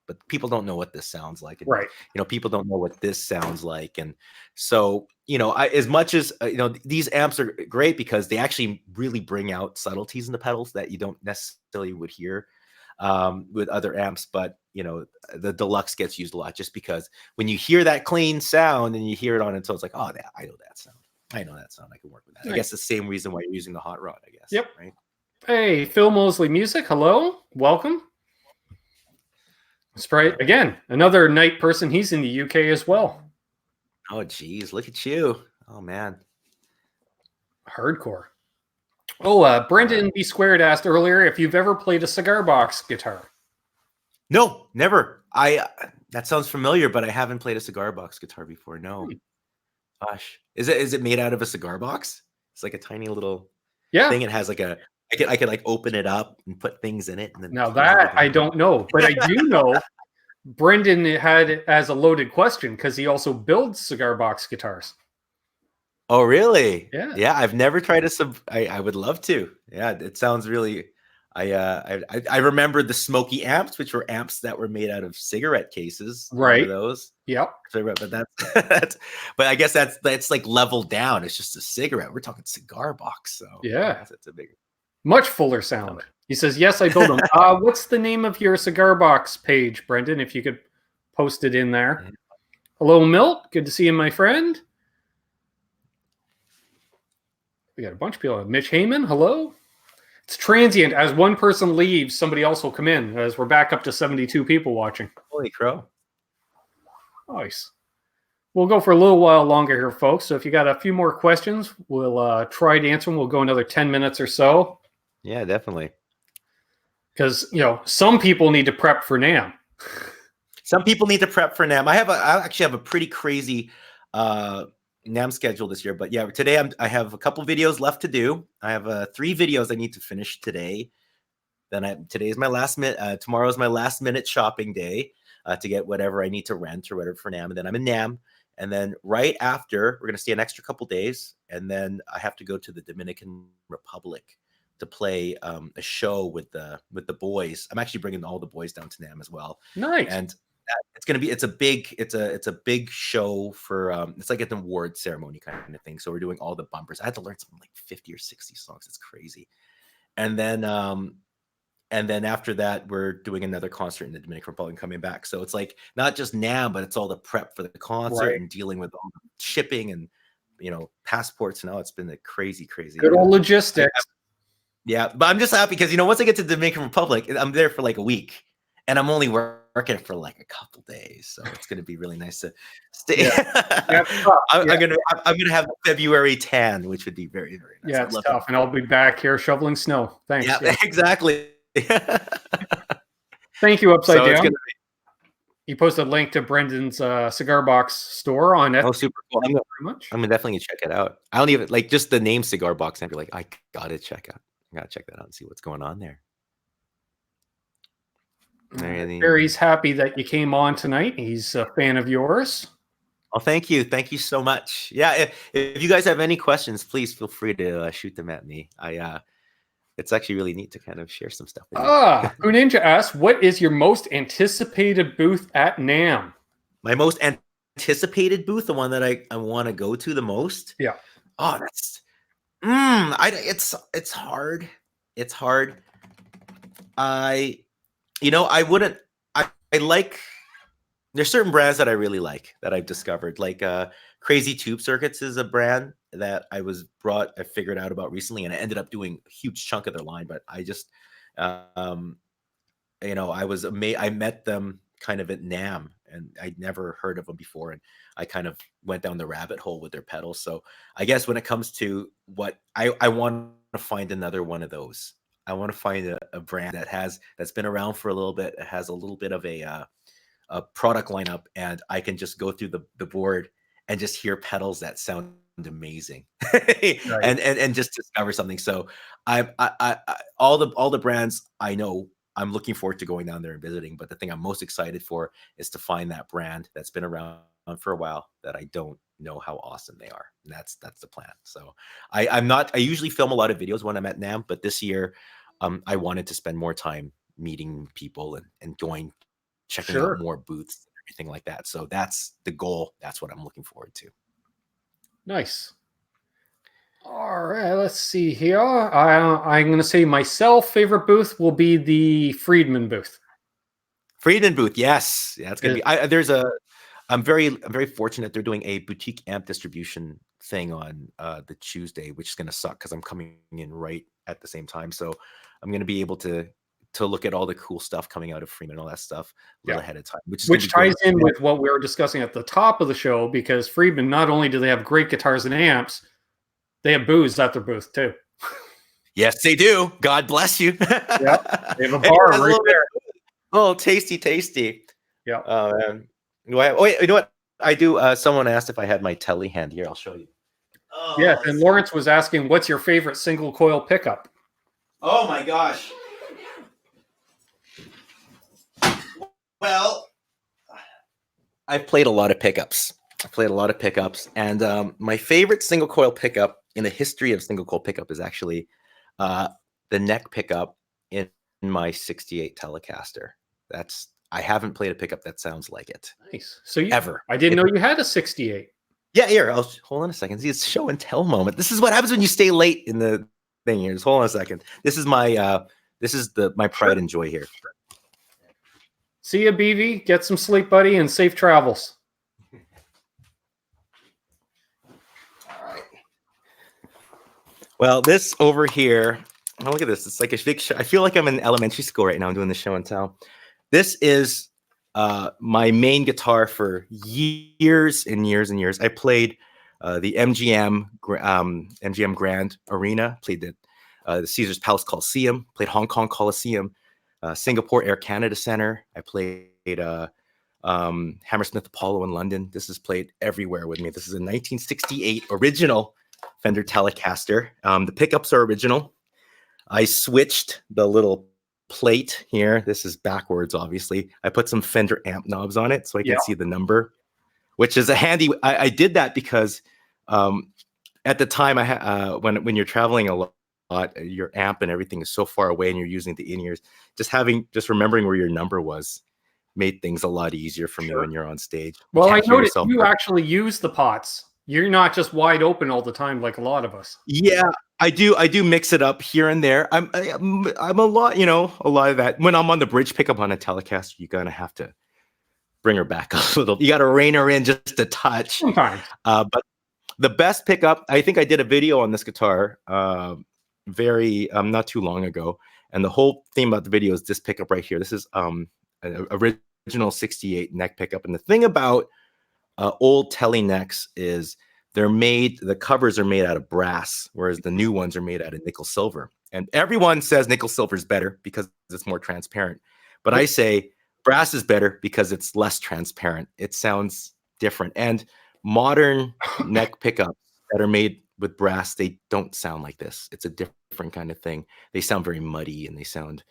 but people don't know what this sounds like. And, right. People don't know what this sounds like. And so, as much as, these amps are great because they actually really bring out subtleties in the pedals that you don't necessarily would hear with other amps. But, the Deluxe gets used a lot just because when you hear that clean sound and you hear it on it, so it's like, oh, I know that sound. I can work with that. Nice. I guess the same reason why you're using the Hot Rod, I guess. Yep. Right. Hey, Phil Mosley Music. Hello. Welcome. Sprite again, another night person. He's in the UK as well. Oh, geez, look at you. Oh, man. Hardcore. Oh, Brendan B Squared asked earlier if you've ever played a cigar box guitar. No, never. That sounds familiar, but I haven't played a cigar box guitar before. No. Gosh. Is it made out of a cigar box? It's like a tiny little thing. It has like a I could like open it up and put things in it. And then Now that I don't know, but I do know Brendan had it as a loaded question because he also builds cigar box guitars. Oh, really? Yeah. Yeah, I've never tried I would love to. Yeah, it sounds really. I remember the smoky amps, which were amps that were made out of cigarette cases. Right. Remember those? Yep. But that's but I guess that's like leveled down. It's just a cigarette. We're talking cigar box. So yeah, it's a big, much fuller sound. He says, yes, I build them. What's the name of your cigar box page, Brendan? If you could post it in there. Hello, Milt. Good to see you, my friend. We got a bunch of people. Mitch Heyman, hello. It's transient. As one person leaves, somebody else will come in, as we're back up to 72 people watching. Holy crow. Nice. We'll go for a little while longer here, folks. So if you got a few more questions, we'll try to answer them. We'll go another 10 minutes or so. Yeah, definitely. Because, some people need to prep for NAMM. Some people need to prep for NAMM. I actually have a pretty crazy NAMM schedule this year, but yeah, today I have a couple videos left to do. I have 3 videos I need to finish today. Then today is my last minute. Tomorrow is my last minute shopping day to get whatever I need to rent or whatever for NAMM. And then I'm in NAMM. And then right after, we're going to stay an extra couple days, and then I have to go to the Dominican Republic to play a show with the boys. I'm actually bringing all the boys down to NAMM as well. Nice. And it's a big show for it's like an award ceremony kind of thing. So we're doing all the bumpers. I had to learn something like 50 or 60 songs. It's crazy. And then after that, we're doing another concert in the Dominican Republic and coming back. So it's like not just NAMM, but it's all the prep for the concert and dealing with all the shipping and passports and all. It's been a crazy good old logistics. Yeah, but I'm just happy because once I get to the Dominican Republic, I'm there for like a week, and I'm only working for like a couple days, so it's going to be really nice to stay. Yeah. I'm gonna have February tan, which would be very, very nice. Yeah, it's tough, and I'll be back here shoveling snow. Thanks. Yeah, exactly. Thank you, Upside Down. He posted a link to Brendan's cigar box store on Etsy. Oh, super cool. I'm definitely gonna check it out. I don't even like just the name cigar box. I'd be like, I gotta check that out and see what's going on there. Barry's happy that you came on tonight. He's a fan of yours. Oh, thank you so much. Yeah, if you guys have any questions, please feel free to shoot them at me. It's actually really neat to kind of share some stuff with you. Ninja asks, what is your most anticipated booth at NAMM? My most anticipated booth, the one that I want to go to the most? Yeah. Oh, that's it's hard. It's hard. I like, there's certain brands that I really like that I've discovered. Like Crazy Tube Circuits is a brand that I figured out about recently, and I ended up doing a huge chunk of their line. But I just, I was amazed. I met them kind of at NAMM, and I'd never heard of them before, and I kind of went down the rabbit hole with their pedals. So I guess when it comes to what I want to find another one of those. I want to find a brand that's been around for a little bit. It has a little bit of a product lineup, and I can just go through the board and just hear pedals that sound amazing, and just discover something. So I all the brands I know, I'm looking forward to going down there and visiting. But the thing I'm most excited for is to find that brand that's been around for a while that I don't know how awesome they are. And that's the plan. So I usually film a lot of videos when I'm at NAMM, but this year I wanted to spend more time meeting people and checking out more booths and everything like that. So that's the goal. That's what I'm looking forward to. Nice. All right, let's see here. I'm going to say myself favorite booth will be the Friedman booth. Friedman booth, yes. Yeah, it's going to be. I'm very fortunate they're doing a boutique amp distribution thing on the Tuesday, which is going to suck because I'm coming in right at the same time. So I'm going to be able to look at all the cool stuff coming out of Freeman, all that stuff a little ahead of time, which ties in with what we were discussing at the top of the show, because Friedman, not only do they have great guitars and amps, they have booze at their booth too. Yes, they do. God bless you. Yeah, they have a bar right there. Oh, tasty. Yeah. You know what? I do. Someone asked if I had my telly hand here. I'll show you. Yeah, and Lawrence was asking, what's your favorite single coil pickup? Oh my gosh. Well, I've played a lot of pickups. And my favorite single coil pickup in the history of single coil pickup is actually the neck pickup in my 68 Telecaster. I haven't played a pickup that sounds like it. Nice. So ever. I didn't know you had a 68. Yeah, here. I'll hold on a second. See, it's show and tell moment. This is what happens when you stay late in the thing here. Just hold on a second. This is my my pride and joy here. See ya, BV. Get some sleep, buddy, and safe travels. All right. Well, this over here. Oh, look at this. It's like a big show. I feel like I'm in elementary school right now. I'm doing the show and tell. This is my main guitar for years and years and years. I played the MGM Grand Arena, played the Caesars Palace Coliseum, played Hong Kong Coliseum, Singapore Air Canada Center. I played Hammersmith Apollo in London. This is played everywhere with me. This is a 1968 original Fender Telecaster. The pickups are original. I switched the little plate here. This is backwards, obviously. I put some Fender amp knobs on it so I can see the number, which is a handy. I did that because at the time when you're traveling a lot, your amp and everything is so far away and you're using the in-ears, just remembering where your number was made things a lot easier for me when you're on stage. Well, I noticed you actually use the pots. You're not just wide open all the time like a lot of us. Yeah, I do mix it up here and there. I'm a lot, a lot of that. When I'm on the bridge pickup on a Telecaster, you're gonna have to bring her back a little. You got to rein her in just a touch. Sometimes. But the best pickup, I think I did a video on this guitar not too long ago, and the whole theme about the video is this pickup right here. This is an original 68 neck pickup, and the thing about old Tele necks is the covers are made out of brass, whereas the new ones are made out of nickel silver. And everyone says nickel silver is better because it's more transparent. But I say brass is better because it's less transparent. It sounds different. And modern neck pickups that are made with brass, they don't sound like this. It's a different kind of thing. They sound very muddy and they sound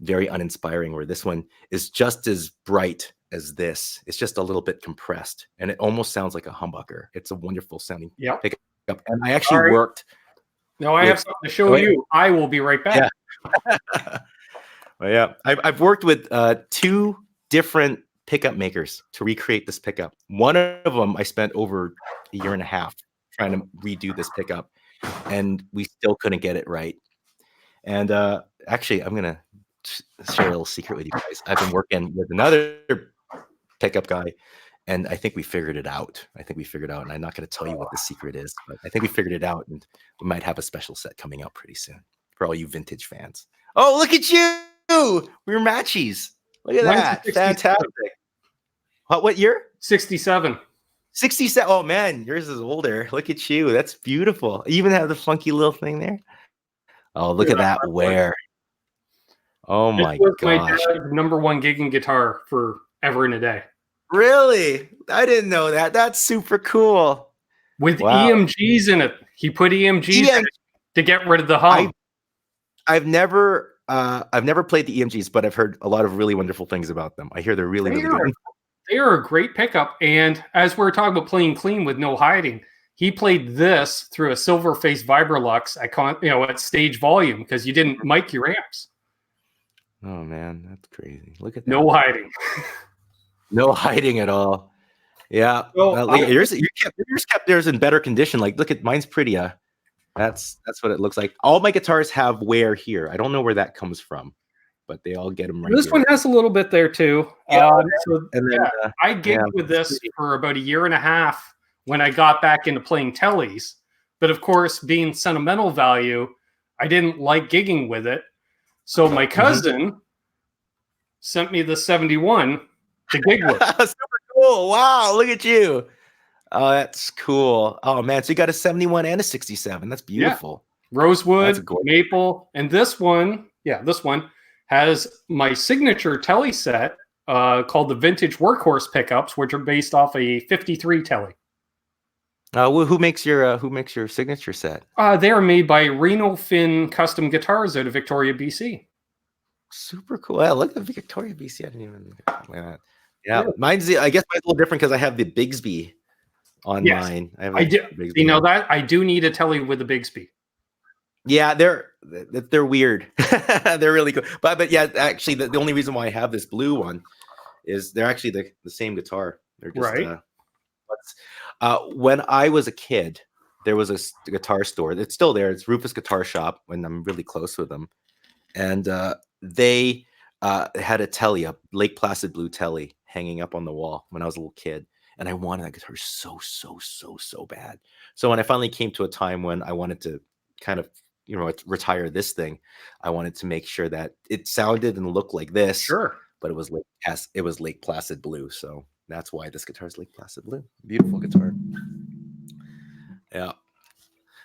very uninspiring, where this one is just as bright as this. It's just a little bit compressed and it almost sounds like a humbucker. It's a wonderful sounding pickup. And I actually worked. No, I have something to show you. I will be right back. Yeah. Well, yeah. I've worked with 2 different pickup makers to recreate this pickup. One of them I spent over a year and a half trying to redo this pickup, and we still couldn't get it right. And actually, I'm gonna share a little secret with you guys. I've been working with another pickup guy, and I think we figured it out. And I'm not going to tell you what the secret is, but I think we figured it out, and we might have a special set coming out pretty soon for all you vintage fans. Oh, look at you! We're matchies. Look at that. Fantastic. What year? 67. 67. Oh man, yours is older. Look at you. That's beautiful. You even have the funky little thing there. Oh, look at that wear. Oh my gosh. My dad's #1 gigging guitar forever and a day. Really? I didn't know that. That's super cool. With EMGs in it. He put EMGs in it to get rid of the hum. I've never played the EMGs, but I've heard a lot of really wonderful things about them. I hear they're really good. They are a great pickup. And as we're talking about playing clean with no hiding, he played this through a Silverface Vibrolux at stage volume because you didn't mic your amps. Oh man, that's crazy. Look at that. No hiding. No hiding at all. Yeah. Well, yours kept theirs in better condition. Like, look at mine's pretty. That's what it looks like. All my guitars have wear here. I don't know where that comes from, but they all get them right. This one has a little bit there too. Yeah. I gigged with this for about a year and a half when I got back into playing tellies. But of course, being sentimental value, I didn't like gigging with it. So my cousin sent me the 71 to gig with. Super cool. Wow, look at you. Oh, that's cool. Oh man, so you got a 71 and a 67. That's beautiful. Yeah. Rosewood, maple, and this one has my signature telly set called the Vintage Workhorse Pickups, which are based off a 53 telly. Who makes your signature set? They are made by Reno Fin Custom Guitars out of Victoria, BC. Super cool. Yeah, look at Victoria, BC. I didn't even look at that. Yeah, mine's I guess mine's a little different because I have the Bigsby on mine. I do. You know that I do need a telly with a Bigsby. Yeah, they're weird. They're really cool. But yeah, actually, the only reason why I have this blue one is they're actually the same guitar. They're just when I was a kid, there was a guitar store. It's still there. It's Rufus Guitar Shop, when I'm really close with them, and they had a telly, a Lake Placid blue telly, hanging up on the wall when I was a little kid, and I wanted that guitar so bad. So when I finally came to a time when I wanted to kind of retire this thing, I wanted to make sure that it sounded and looked like this. Sure. But it was Lake Placid blue, so that's why this guitar is Lake Placid blue. Beautiful guitar. Yeah,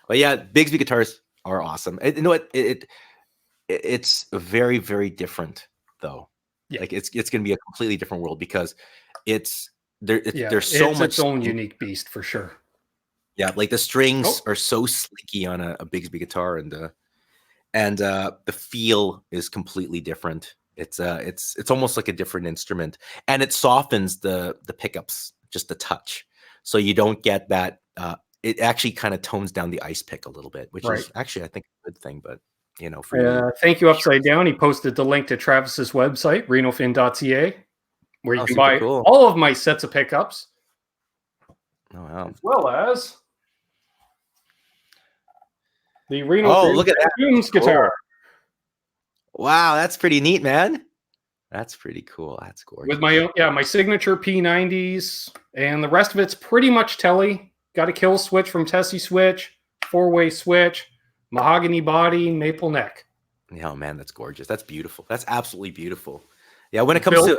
but yeah, Bigsby guitars are awesome. You know what? It's very, very different though. Yeah. Like it's going to be a completely different world because there's so much its own unique beast for sure. Yeah, like the strings are so slinky on a Bigsby guitar, and the feel is completely different. It's almost like a different instrument, and it softens the pickups just a touch, so you don't get that. It actually kind of tones down the ice pick a little bit, which is actually, I think, a good thing. But for thank you, Upside Down. He posted the link to Travis's website, renofin.ca, where you can buy all of my sets of pickups. Oh wow! As well as the Reno look at that Ben Coombs guitar. Wow, that's pretty neat, man. That's pretty cool. That's gorgeous. With my signature P90s, and the rest of it's pretty much telly. Got a kill switch from Tesi Switch, 4-way switch, mahogany body, maple neck. Yeah, man, that's gorgeous. That's beautiful. That's absolutely beautiful. Yeah, when it comes to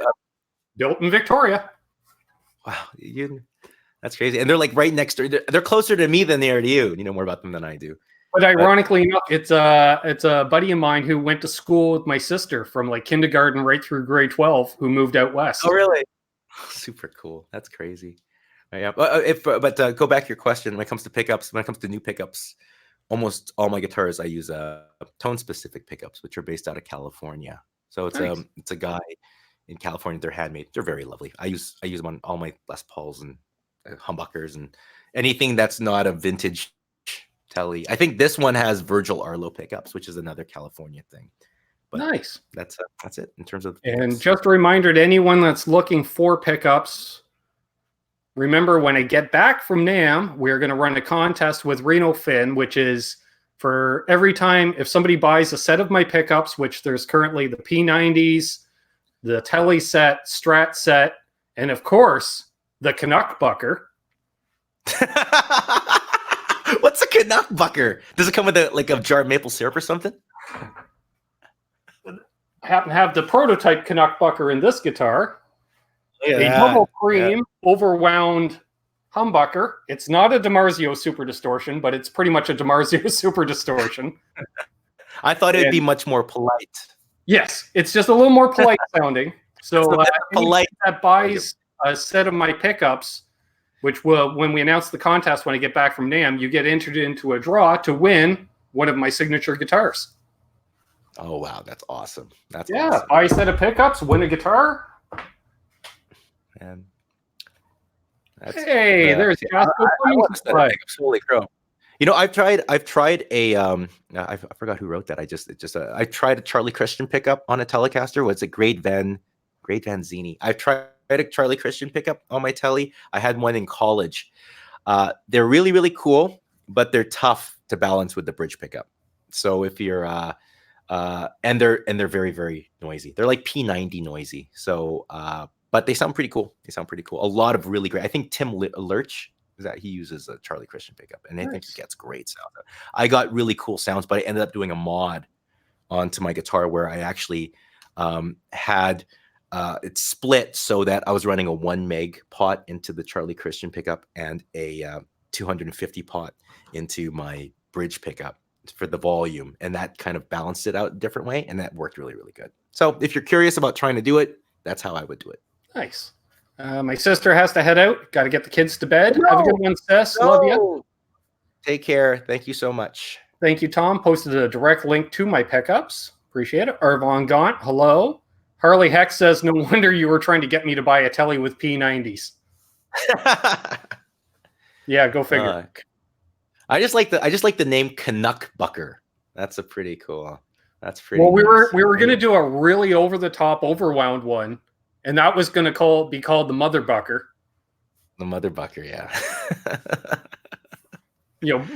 built in Victoria. Wow, that's crazy. And they're like right next door. They're closer to me than they are to you. You know more about them than I do. But ironically enough, it's a buddy of mine who went to school with my sister from like kindergarten right through grade 12, who moved out west. Oh, really? Super cool. That's crazy. Yeah. But go back to your question. When it comes to pickups, when it comes to new pickups, almost all my guitars I use tone-specific pickups, which are based out of California. So it's a guy in California. They're handmade. They're very lovely. I use them on all my Les Pauls and humbuckers and anything that's not a vintage telly. I think this one has Virgil Arlo pickups, which is another California thing. But nice. That's it in terms of. And just a reminder to anyone that's looking for pickups. Remember, when I get back from NAMM, we're going to run a contest with Reno Fin, which is for every time if somebody buys a set of my pickups, which there's currently the P90s, the Telly set, Strat set, and of course the Canuck Bucker. What's a Canuck Bucker? Does it come with a jar of maple syrup or something? I happen to have the prototype Canuck Bucker in this guitar. A double cream overwound humbucker. It's not a DiMarzio Super Distortion, but it's pretty much a DiMarzio Super Distortion. I thought it'd be much more polite. Yes, it's just a little more polite sounding. So polite that buys a set of my pickups, which will, when we announce the contest when I get back from NAMM, you get entered into a draw to win one of my signature guitars. Oh wow, that's awesome. That's awesome. Buy a set of pickups, win a guitar. And there's holy crow. I've tried a I forgot who wrote that. I tried a Charlie Christian pickup on a Telecaster. What's it? Great Van Zini. I've tried a Charlie Christian pickup on my Telly. I had one in college. They're really, really cool, but they're tough to balance with the bridge pickup. So if you're and they're very, very noisy. They're like P90 noisy. So but they sound pretty cool. A lot of really great. I think Tim Lurch he uses a Charlie Christian pickup, and I think he gets great sound. I got really cool sounds, but I ended up doing a mod onto my guitar where I actually had it split so that I was running a 1 meg pot into the Charlie Christian pickup and a 250 pot into my bridge pickup for the volume, and that kind of balanced it out a different way, and that worked really, really good. So if you're curious about trying to do it, that's how I would do it. Nice. My sister has to head out. Got to get the kids to bed. No, Have a good one, Sis. no. Love you. Take care. Thank you so much. Thank you, Tom. Posted a direct link to my pickups. Appreciate it. Arvon Gaunt, hello. Harley Hex says, no wonder you were trying to get me to buy a telly with P90s. Yeah, go figure. I just like the name Canuck Bucker. That's a pretty cool. That's pretty. Well, nice. we were going to do a really over the top, overwound one, and that was going to be called the Mother Bucker. The Mother Bucker, yeah.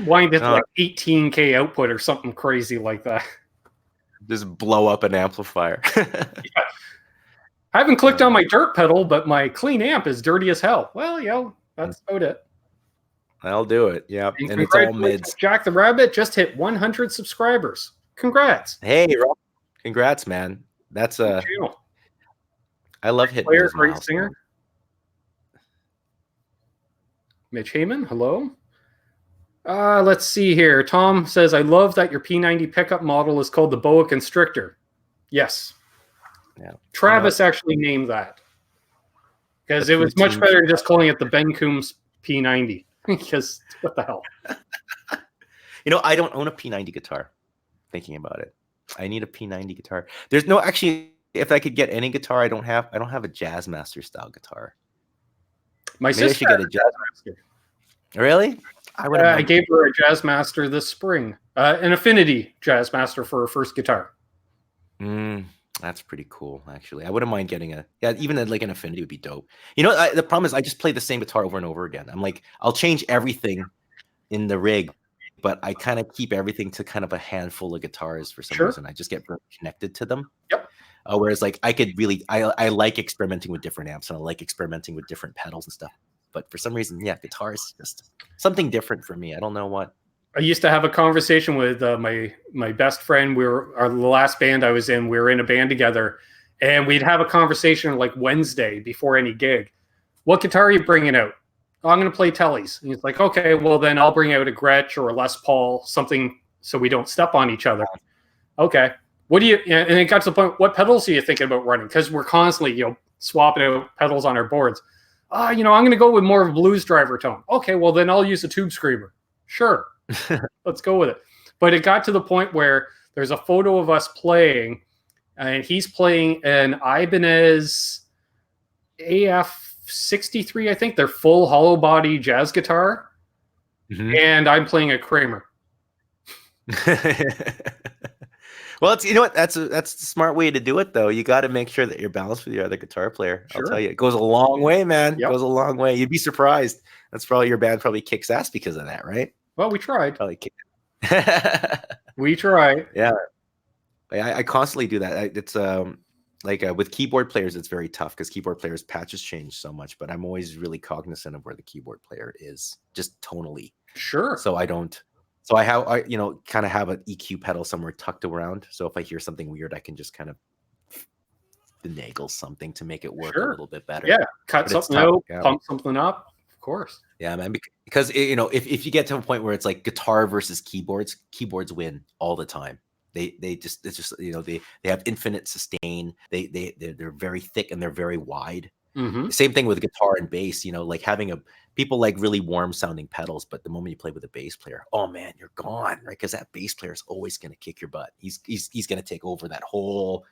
Wind it like 18K output or something crazy like that. Just blow up an amplifier. Yeah. I haven't clicked on my dirt pedal, but my clean amp is dirty as hell. Well, that's about it. I'll do it. Yeah, and it's all mids. Jack the Rabbit just hit 100 subscribers. Congrats! Hey, Rob. Congrats, man. That's I love hitting. Player, great singer. Mitch Heyman, hello. Let's see here. Tom says, I love that your P90 pickup model is called the Boa Constrictor. Yes. Yeah. Travis actually named that. Because it was much better just calling it the Ben Coombs P90. Because what the hell? I don't own a P90 guitar. Thinking about it. I need a P90 guitar. There's no actually, if I could get any guitar, I don't have a Jazzmaster style guitar. My sister should get a Jazzmaster. Really? I gave her a Jazzmaster this spring. An Affinity Jazzmaster for her first guitar. That's pretty cool, actually. I wouldn't mind getting even like an Affinity would be dope. The problem is I just play the same guitar over and over again. I'm like, I'll change everything in the rig, but I kind of keep everything to kind of a handful of guitars for some reason. I just get very connected to them. Yep. Whereas like I could really, I like experimenting with different amps and I like experimenting with different pedals and stuff. But for some reason, guitar is just something different for me. I don't know what. I used to have a conversation with my best friend. The last band I was in, we were in a band together, and we'd have a conversation like Wednesday before any gig. What guitar are you bringing out? Oh, I'm going to play Tellys. And he's like, okay, well then I'll bring out a Gretsch or a Les Paul, something so we don't step on each other. Okay. What do you? And it got to the point. What pedals are you thinking about running? Because we're constantly swapping out pedals on our boards. I'm going to go with more of a blues driver tone. Okay, well then I'll use a tube screamer. Sure. Let's go with it. But it got to the point where there's a photo of us playing, and he's playing an Ibanez AF63, I think. They're full hollow body jazz guitar. Mm-hmm. And I'm playing a Kramer. Well, it's that's the smart way to do it, though. You got to make sure that you're balanced with your other guitar player. Sure. I'll tell you, it goes a long way, man. Yep. It goes a long way. You'd be surprised. That's probably your band probably kicks ass because of that, right? Well, we tried. Probably we tried. Yeah, I constantly do that. It's with keyboard players, it's very tough because keyboard players patches change so much. But I'm always really cognizant of where the keyboard player is, just tonally. Sure. So I don't. So I kind of have an EQ pedal somewhere tucked around. So if I hear something weird, I can just kind of finagle something to make it work a little bit better. Yeah, cut something out, pump something up. Of course. Yeah, man. Because if you get to a point where it's like guitar versus keyboards win all the time. They have infinite sustain. They're very thick and they're very wide. Mm-hmm. Same thing with guitar and bass. Like having people like really warm sounding pedals, but the moment you play with a bass player, oh man, you're gone, right? Because that bass player is always going to kick your butt. He's going to take over that whole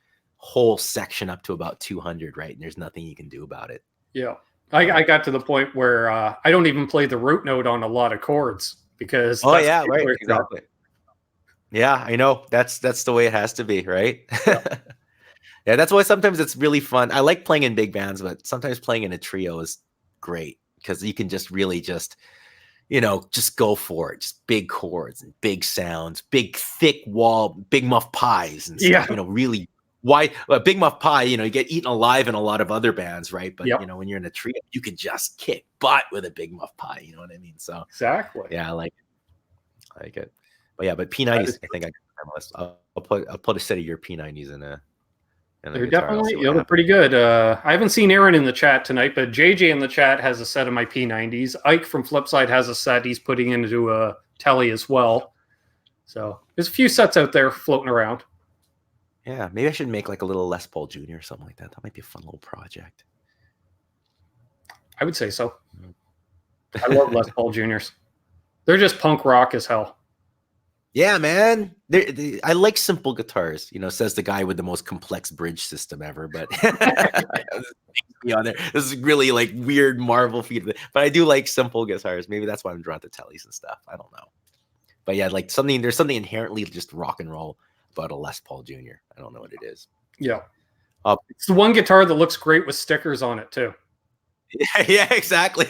section up to about 200, right? And there's nothing you can do about it. Yeah, I got to the point where I don't even play the root note on a lot of chords because right, exactly. Yeah, I know that's the way it has to be, right? Yeah. Yeah, that's why sometimes it's really fun. I like playing in big bands, but sometimes playing in a trio is great because you can just really just go for it. Just big chords and big sounds, big thick wall, big muff pies and stuff, really wide. Big muff pie, you get eaten alive in a lot of other bands, right? But when you're in a trio, you can just kick butt with a big muff pie. You know what I mean? So exactly. Yeah, I like it. But P90s, I think I got on my list. I'll put a set of your P90s in a. They're definitely, they're pretty good. I haven't seen Aaron in the chat tonight, but JJ in the chat has a set of my P90s. Ike from Flipside has a set he's putting into a telly as well. So there's a few sets out there floating around. Yeah, maybe I should make like a little Les Paul Jr. or something like that. That might be a fun little project. I would say so. I love Les Paul Juniors. They're just punk rock as hell. Yeah, man. I like simple guitars, says the guy with the most complex bridge system ever. But this is really like weird Marvel feed. But I do like simple guitars. Maybe that's why I'm drawn to Tellys and stuff. I don't know. But yeah, like there's something inherently just rock and roll about a Les Paul Jr. I don't know what it is. Yeah. It's the one guitar that looks great with stickers on it too. Yeah, exactly.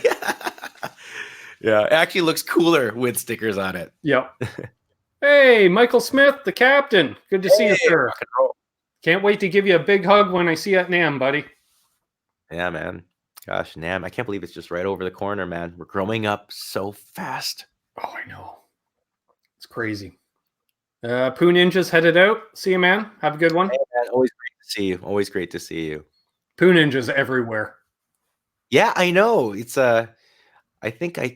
Yeah, it actually looks cooler with stickers on it. Yep. Hey, Michael Smith, the captain. Good to see you, sir. Rock and roll. Can't wait to give you a big hug when I see you at NAMM, buddy. Yeah, man. Gosh, NAMM. I can't believe it's just right over the corner, man. We're growing up so fast. Oh, I know. It's crazy. Poo Ninja's headed out. See you, man. Have a good one. Hey, man. Always great to see you. Always great to see you. Poo Ninja's everywhere. Yeah, I know. It's I think I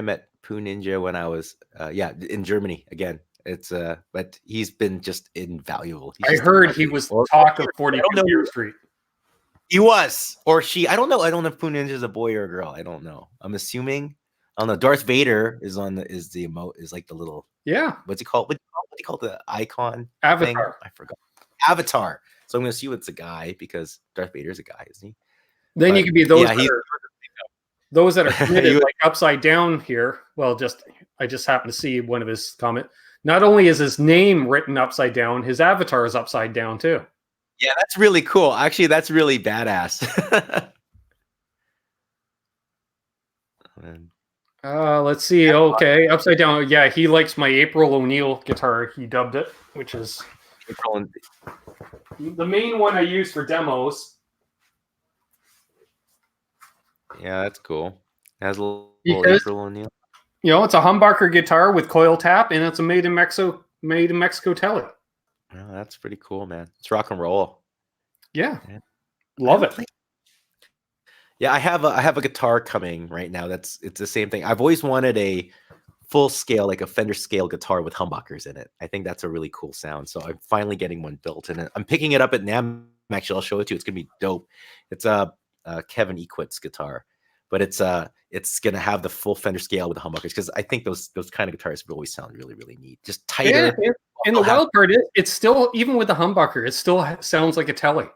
met Poo Ninja when I was in Germany again. It's but he's been just invaluable. I heard he was the talk of 42 Gear Street. He was, or she. I don't know. I don't know if Poo Ninja is a boy or a girl. I don't know. I'm assuming. I don't know. Darth Vader is on the is like the little What's he called? What do you call the icon? Avatar. Thing? I forgot. Avatar. So I'm gonna assume it's a guy because Darth Vader's a guy, isn't he? Then you could be those those that are committed like upside down here. Well, I just happened to see one of his comment. Not only is his name written upside down, his avatar is upside down too. Yeah, that's really cool. Actually, that's really badass. Let's see. Okay, upside down. Yeah, he likes my April O'Neil guitar. He dubbed it, which is the main one I use for demos. Yeah, that's cool. It has a little April O'Neil. It's a humbucker guitar with coil tap, and it's a made in Mexico telly. Oh, that's pretty cool, man. It's rock and roll. Yeah, love it. Yeah, I have a guitar coming right now. It's the same thing. I've always wanted a full scale, like a Fender scale guitar with humbuckers in it. I think that's a really cool sound. So I'm finally getting one built, and I'm picking it up at NAMM. Actually, I'll show it to you. It's gonna be dope. It's Kevin Equit's guitar, but it's gonna have the full Fender scale with the humbuckers because I think those kind of guitars always sound really, really neat, just tighter. Yeah, and the wild part is it's still, even with the humbucker, it still sounds like a telly.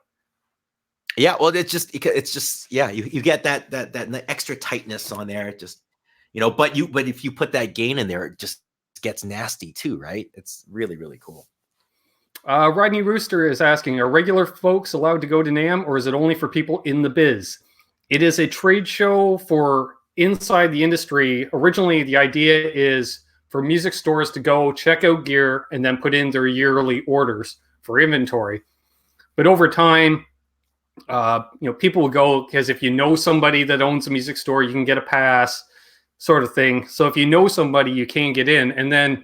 Yeah, well, it's just you get that extra tightness on there, just but if you put that gain in there, it just gets nasty too, right? It's really, really cool. Rodney Rooster is asking, are regular folks allowed to go to NAMM, or is it only for people in the biz? It is a trade show for inside the industry. Originally, the idea is for music stores to go check out gear and then put in their yearly orders for inventory. But over time, people will go because if you know somebody that owns a music store, you can get a pass, sort of thing. So if you know somebody, you can get in. And then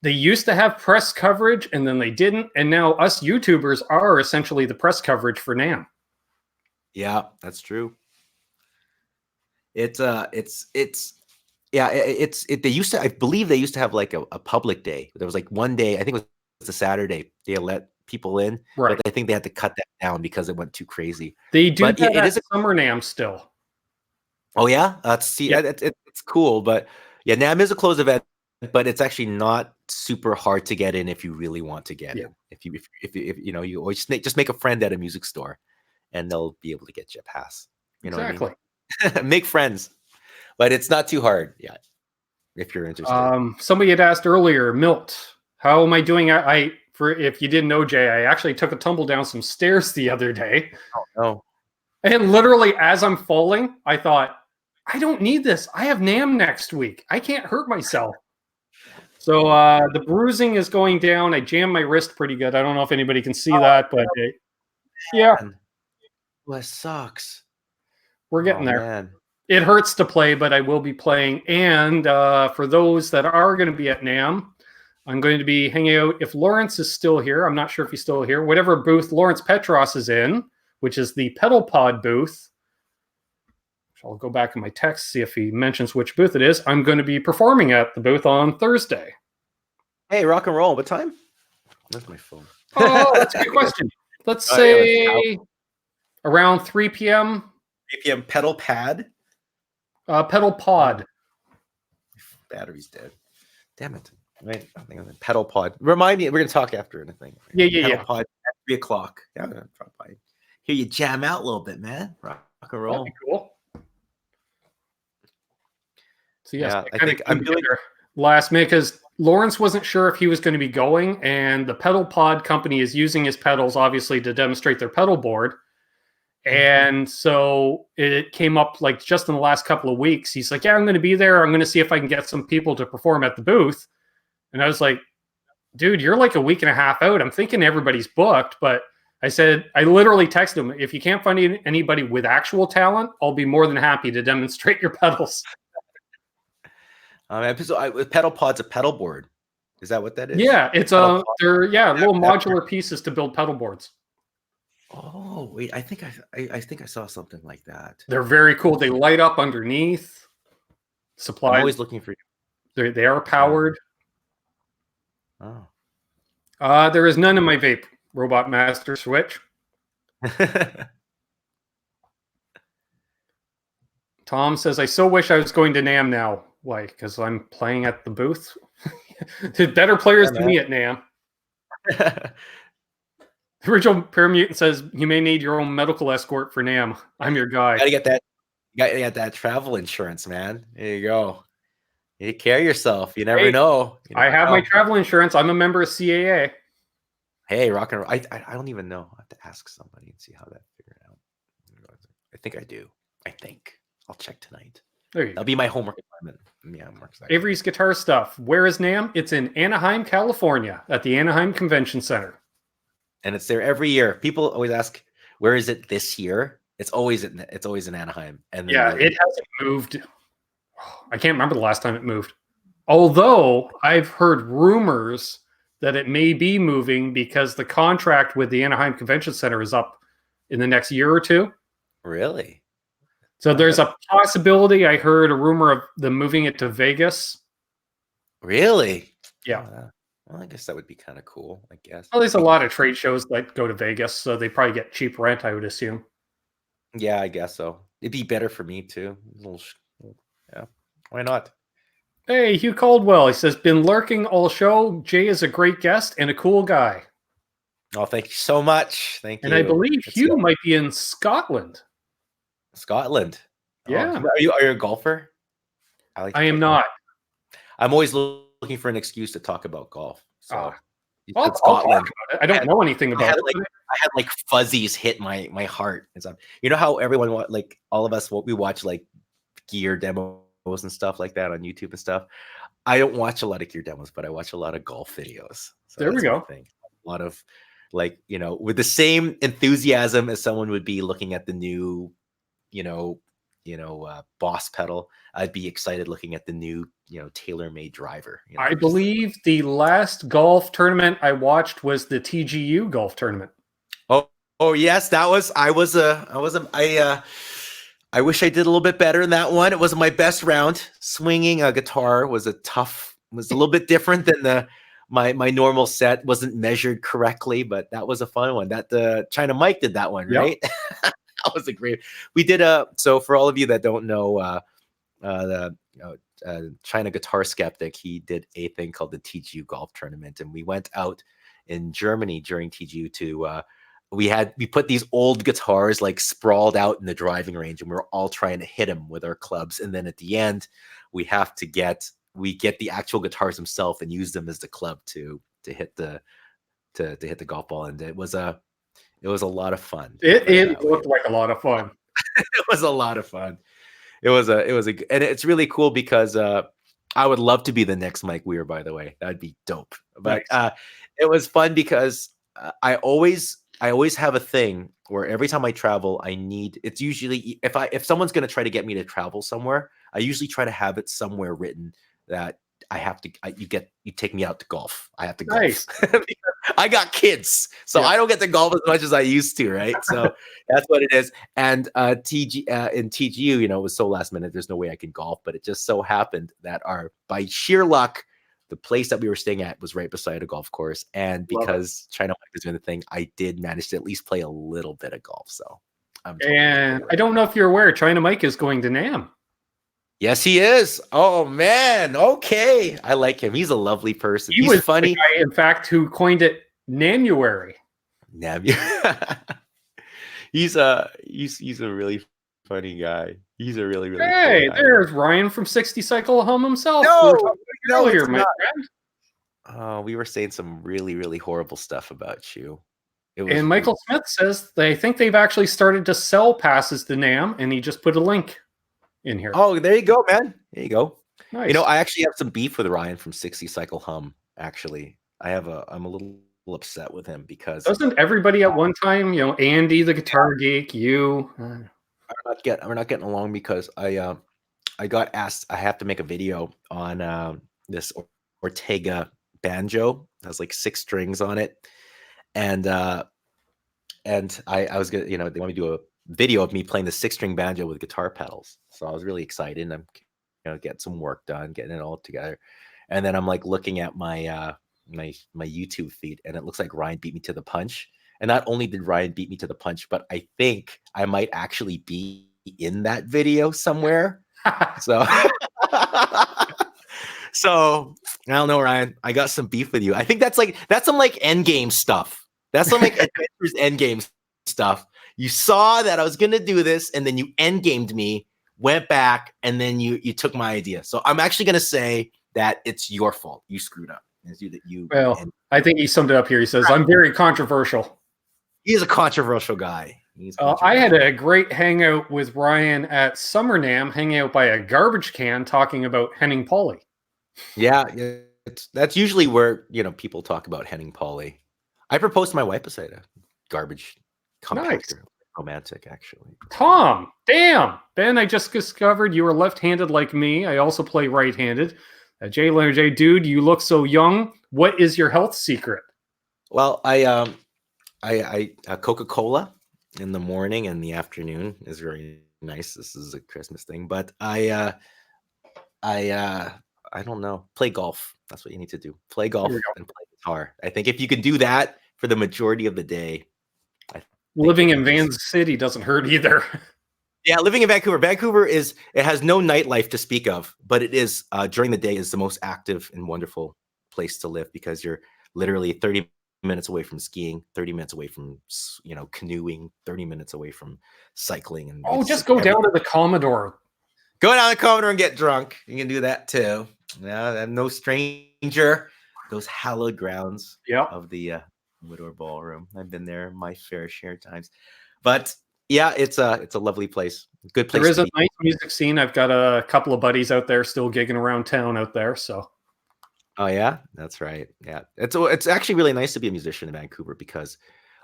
they used to have press coverage, and then they didn't. And now us YouTubers are essentially the press coverage for NAMM. Yeah, that's true. They used to, I believe they used to have like a public day. There was like one day, I think it was a Saturday, they let people in, right? But I think they had to cut that down because it went too crazy. They do that it is a summer NAMM still. Oh yeah, it's cool, but yeah, NAMM is a closed event, but it's actually not super hard to get in if you really want to get in. If you always just make a friend at a music store, and they'll be able to get you a pass. Exactly. What I mean? Make friends, but it's not too hard. Yeah, if you're interested. Somebody had asked earlier, Milt, how am I doing? If you didn't know, Jay, I actually took a tumble down some stairs the other day. Oh no! And literally, as I'm falling, I thought, I don't need this. I have NAMM next week. I can't hurt myself. So the bruising is going down. I jammed my wrist pretty good. I don't know if anybody can see that, but yeah. Well, that sucks. We're getting there. Man. It hurts to play, but I will be playing. And for those that are going to be at NAMM, I'm going to be hanging out. If Lawrence is still here, I'm not sure if he's still here. Whatever booth Lawrence Petross is in, which is the Pedal Pod booth. I'll go back in my text, see if he mentions which booth it is. I'm going to be performing at the booth on Thursday. Hey, rock and roll. What time? Where's my phone? Oh, that's a good question. Let's say around 3 p.m. BPM pedal pad. Pedal pod. Battery's dead. Damn it. Wait, I think I'm in pedal pod. Remind me, we're gonna talk after anything. Pedal pod at 3 o'clock. Yeah, I'm gonna drop by. Hear you jam out a little bit, man. Rock and roll. That'd be cool. So yes, yeah, I think I'm doing last minute because Lawrence wasn't sure if he was going to be going, and the pedal pod company is using his pedals obviously to demonstrate their pedal board. And so it came up like just in the last couple of weeks. He's like, yeah, I'm going to be there. I'm going to see if I can get some people to perform at the booth. And I was like, dude, you're like a week and a half out. I'm thinking everybody's booked. But I said, I literally texted him, if you can't find anybody with actual talent, I'll be more than happy to demonstrate your pedals. With pedal pod's a pedal board. Is that what that is? Yeah, it's little modular pieces to build pedal boards. Oh wait, I think I saw something like that. They're very cool. They light up underneath. Supplies. I'm always looking for you. They are powered. Oh. There is none in my vape. Robot Master Switch. Tom says, I so wish I was going to NAMM now. Why? Because I'm playing at the booth. There's better players than me at NAMM. The original Paramutant says, you may need your own medical escort for NAMM. I'm your guy. You gotta get that travel insurance, man. There you go. You take care of yourself. You never know. I have my travel insurance. I'm a member of CAA. Hey, rock and roll. I don't even know. I have to ask somebody and see how that figured out. I think I do. I think. I'll check tonight. That'll be my homework assignment. Yeah, I'm excited. Avery's Guitar Stuff. Where is NAMM? It's in Anaheim, California, at the Anaheim Convention Center. And it's there every year. People always ask, where is it this year? It's always in Anaheim. And yeah, it hasn't moved. I can't remember the last time it moved. Although I've heard rumors that it may be moving because the contract with the Anaheim Convention Center is up in the next year or two. Really? So there's a possibility. I heard a rumor of them moving it to Vegas. Really? Yeah. Well, I guess that would be kind of cool, I guess. Well, there's a lot of trade shows that go to Vegas, so they probably get cheap rent, I would assume. Yeah, I guess so. It'd be better for me, too. Yeah, why not? Hey, Hugh Caldwell. He says, been lurking all show. Jay is a great guest and a cool guy. Oh, thank you so much. Thank you. And I believe Hugh might be in Scotland. Scotland? Yeah. Oh, are you a golfer? I am not. I'm always looking for an excuse to talk about golf. So I'll Scotland. I don't know anything about it. I had like fuzzies hit my heart. You know how everyone, like all of us, we watch like gear demos and stuff like that on YouTube and stuff. I don't watch a lot of gear demos, but I watch a lot of golf videos. So there we go. A lot of like, with the same enthusiasm as someone would be looking at the new, Boss pedal, I'd be excited looking at the new, tailor-made driver. I believe the last golf tournament I watched was the TGU golf tournament. Oh yes, that was. I wish I did a little bit better in that one. It wasn't my best round. Swinging a guitar was a little bit different than my normal set. Wasn't measured correctly, but that was a fun one. That China Mike did that one, right? Yep. That was a great. We did so for all of you that don't know, China Guitar Skeptic, he did a thing called the TGU Golf Tournament, and we went out in Germany during TGU to. We put these old guitars like sprawled out in the driving range, and we're all trying to hit them with our clubs. And then at the end, we get the actual guitars themselves and use them as the club to hit the golf ball. And it was a lot of fun. It looked like a lot of fun. It was a lot of fun. And it's really cool because I would love to be the next Mike Weir, by the way. That'd be dope. But it was fun because I always have a thing where every time I travel, it's usually if someone's going to try to get me to travel somewhere, I usually try to have it somewhere written that I have to, you take me out to golf. I have to golf. Nice. I got kids, so I don't get to golf as much as I used to. Right. So that's what it is. And in TGU, it was so last minute. There's no way I can golf, but it just so happened that by sheer luck, the place that we were staying at was right beside a golf course. And because China Mike was doing the thing, I did manage to at least play a little bit of golf. So I'm totally And I don't know if you're aware, China Mike is going to NAMM. Yes, he is. Oh man. Okay. I like him. He's a lovely person. He He's was funny. the guy, in fact, who coined it Nanuary. He's a really funny guy. He's a really cool Hey, guy. there's Ryan from 60 Cycle Home himself. No, we were talking no, earlier, it's my not. friend. Oh, we were saying some really horrible stuff about you. It was And Michael Smith says they think they've actually started to sell passes to NAMM, and he just put a link in here. Oh, there you go, man. There you go. Nice. You know, I actually have some beef with Ryan from 60 Cycle Hum. Actually, I'm a little upset with him because doesn't everybody at one time, Andy the guitar geek, you? we're not getting along because I got asked. I have to make a video on this Ortega banjo. It has like 6 strings on it, and I was gonna, they want me to do a video of me playing the 6-string banjo with guitar pedals. So I was really excited, and I'm getting some work done, getting it all together, and then I'm like looking at my my YouTube feed, and it looks like Ryan beat me to the punch. And not only did Ryan beat me to the punch, but I think I might actually be in that video somewhere. So so I don't know, Ryan. I got some beef with you. I think that's some like end game stuff. That's some like Adventures end game stuff. You saw that I was gonna do this, and then you end gamed me, went back, and then you took my idea. So I'm actually gonna say that it's your fault. You screwed up. Well, I think he summed it up here. He says, I'm very controversial. He's a controversial guy. I had a great hangout with Ryan at Summer NAMM, hanging out by a garbage can, talking about Henning Pauly. Yeah, that's usually where people talk about Henning Pauly. I proposed to my wife beside a garbage compactor. Nice. Romantic, actually. Tom, damn. Ben, I just discovered you are left-handed like me. I also play right-handed. Jay Leonard J, dude, you look so young. What is your health secret? Well, I Coca-Cola in the morning and the afternoon is very nice. This is a Christmas thing, but I don't know. Play golf. That's what you need to do. Play golf and play guitar. I think if you can do that for the majority of the day. Living in Van City doesn't hurt either. Yeah, living in Vancouver. Vancouver it has no nightlife to speak of, but it is during the day is the most active and wonderful place to live because you're literally 30 minutes away from skiing, 30 minutes away from canoeing, 30 minutes away from cycling, and just go down to the Commodore. Go down to the Commodore and get drunk. You can do that too. Yeah, I'm no stranger. Those hallowed grounds of the Woodward Ballroom. I've been there my fair share of times, but yeah, it's a lovely place. Good place. There is a nice music scene. I've got a couple of buddies out there still gigging around town out there. So. Oh yeah, that's right. Yeah, it's actually really nice to be a musician in Vancouver because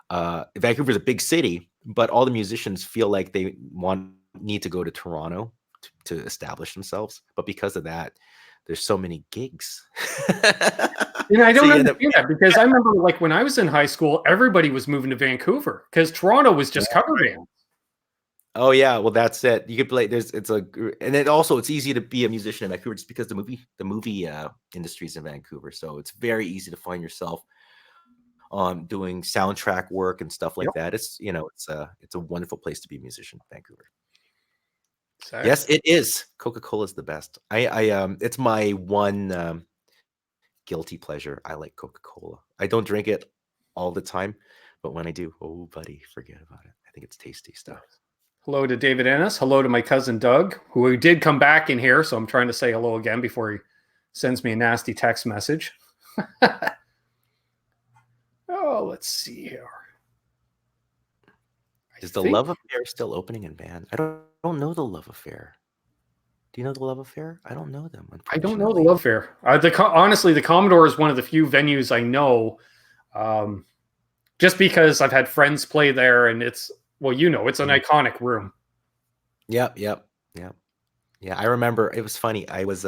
Vancouver is a big city, but all the musicians feel like they need to go to Toronto to establish themselves. But because of that, there's so many gigs. And I don't understand that because I remember like when I was in high school, everybody was moving to Vancouver because Toronto was just cover bands. Oh yeah, well that's it. You could play. It's easy to be a musician in Vancouver just because the movie industry is in Vancouver, so it's very easy to find yourself doing soundtrack work and stuff like that. It's it's a wonderful place to be a musician, Vancouver. Exactly. Yes, it is. Coca-Cola is the best. It's my one guilty pleasure. I like Coca-Cola. I don't drink it all the time, but when I do, oh buddy, forget about it. I think it's tasty stuff. Hello to David Ennis. Hello to my cousin Doug, who did come back in here, so I'm trying to say hello again before he sends me a nasty text message. Oh, let's see here. Is the Love Affair still opening in Van? I don't know the Love Affair. Do you know the Love Affair? I don't know them. I don't know the Love Affair. Honestly, the Commodore is one of the few venues I know, just because I've had friends play there, and it's an iconic room. Yep. Yeah, I remember. It was funny. I was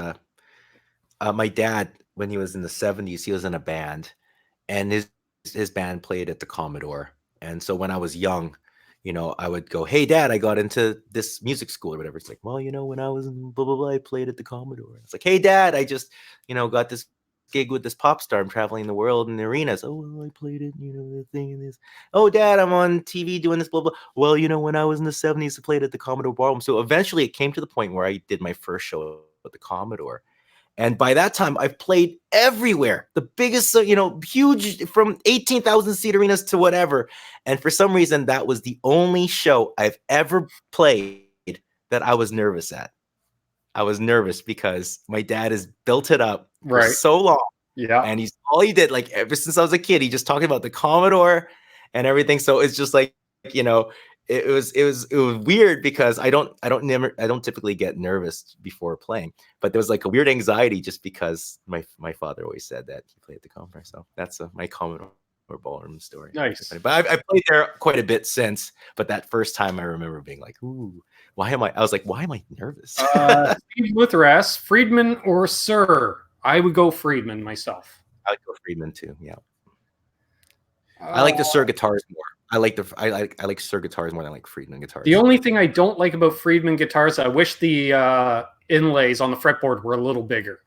my dad, when he was in the 70s, he was in a band, and his band played at the Commodore. And so when I was young, I would go, "Hey, Dad, I got into this music school or whatever." It's like, "Well, when I was in blah blah blah, I played at the Commodore." It's like, "Hey, Dad, I just got this gig with this pop star. I'm traveling the world in the arenas. Oh, well, I played it, the thing and this. Oh, Dad, I'm on TV doing this, blah, blah. Well, when I was in the 70s, I played at the Commodore Ballroom. So eventually it came to the point where I did my first show at the Commodore. And by that time, I've played everywhere. The biggest, huge, from 18,000 seat arenas to whatever. And for some reason, that was the only show I've ever played that I was nervous at. I was nervous because my dad has built it up for so long. Yeah. And all he did, like ever since I was a kid, he just talked about the Commodore and everything. So it's just like, it was weird because I don't typically get nervous before playing, but there was like a weird anxiety just because my father always said that he played at the Commodore. So that's my Commodore Ballroom story. Nice. But I played there quite a bit since, but that first time I remember being like, ooh, I was like, why am I nervous? Steve Lutheras, Friedman or Sir? I would go Friedman myself. I would go Friedman too. Yeah. I like the Sir guitars more. I like Sir guitars more than I like Friedman guitars. The only thing I don't like about Friedman guitars, I wish the inlays on the fretboard were a little bigger.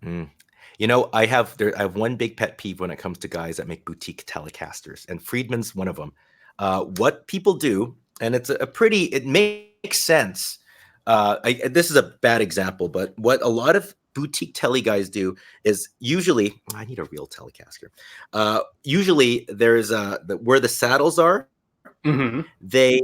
I have one big pet peeve when it comes to guys that make boutique Telecasters, and Friedman's one of them. What people do, and it makes sense. This is a bad example, but what a lot of boutique tele guys do is usually, I need a real Telecaster. Usually there's where the saddles are. Mm-hmm. They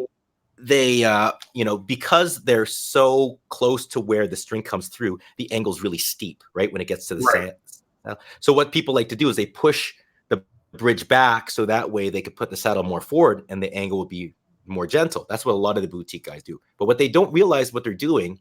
because they're so close to where the string comes through, the angle's really steep, right? When it gets to the saddle. So what people like to do is they push the bridge back so that way they could put the saddle more forward and the angle will be more gentle. That's what a lot of the boutique guys do. But what they don't realize what they're doing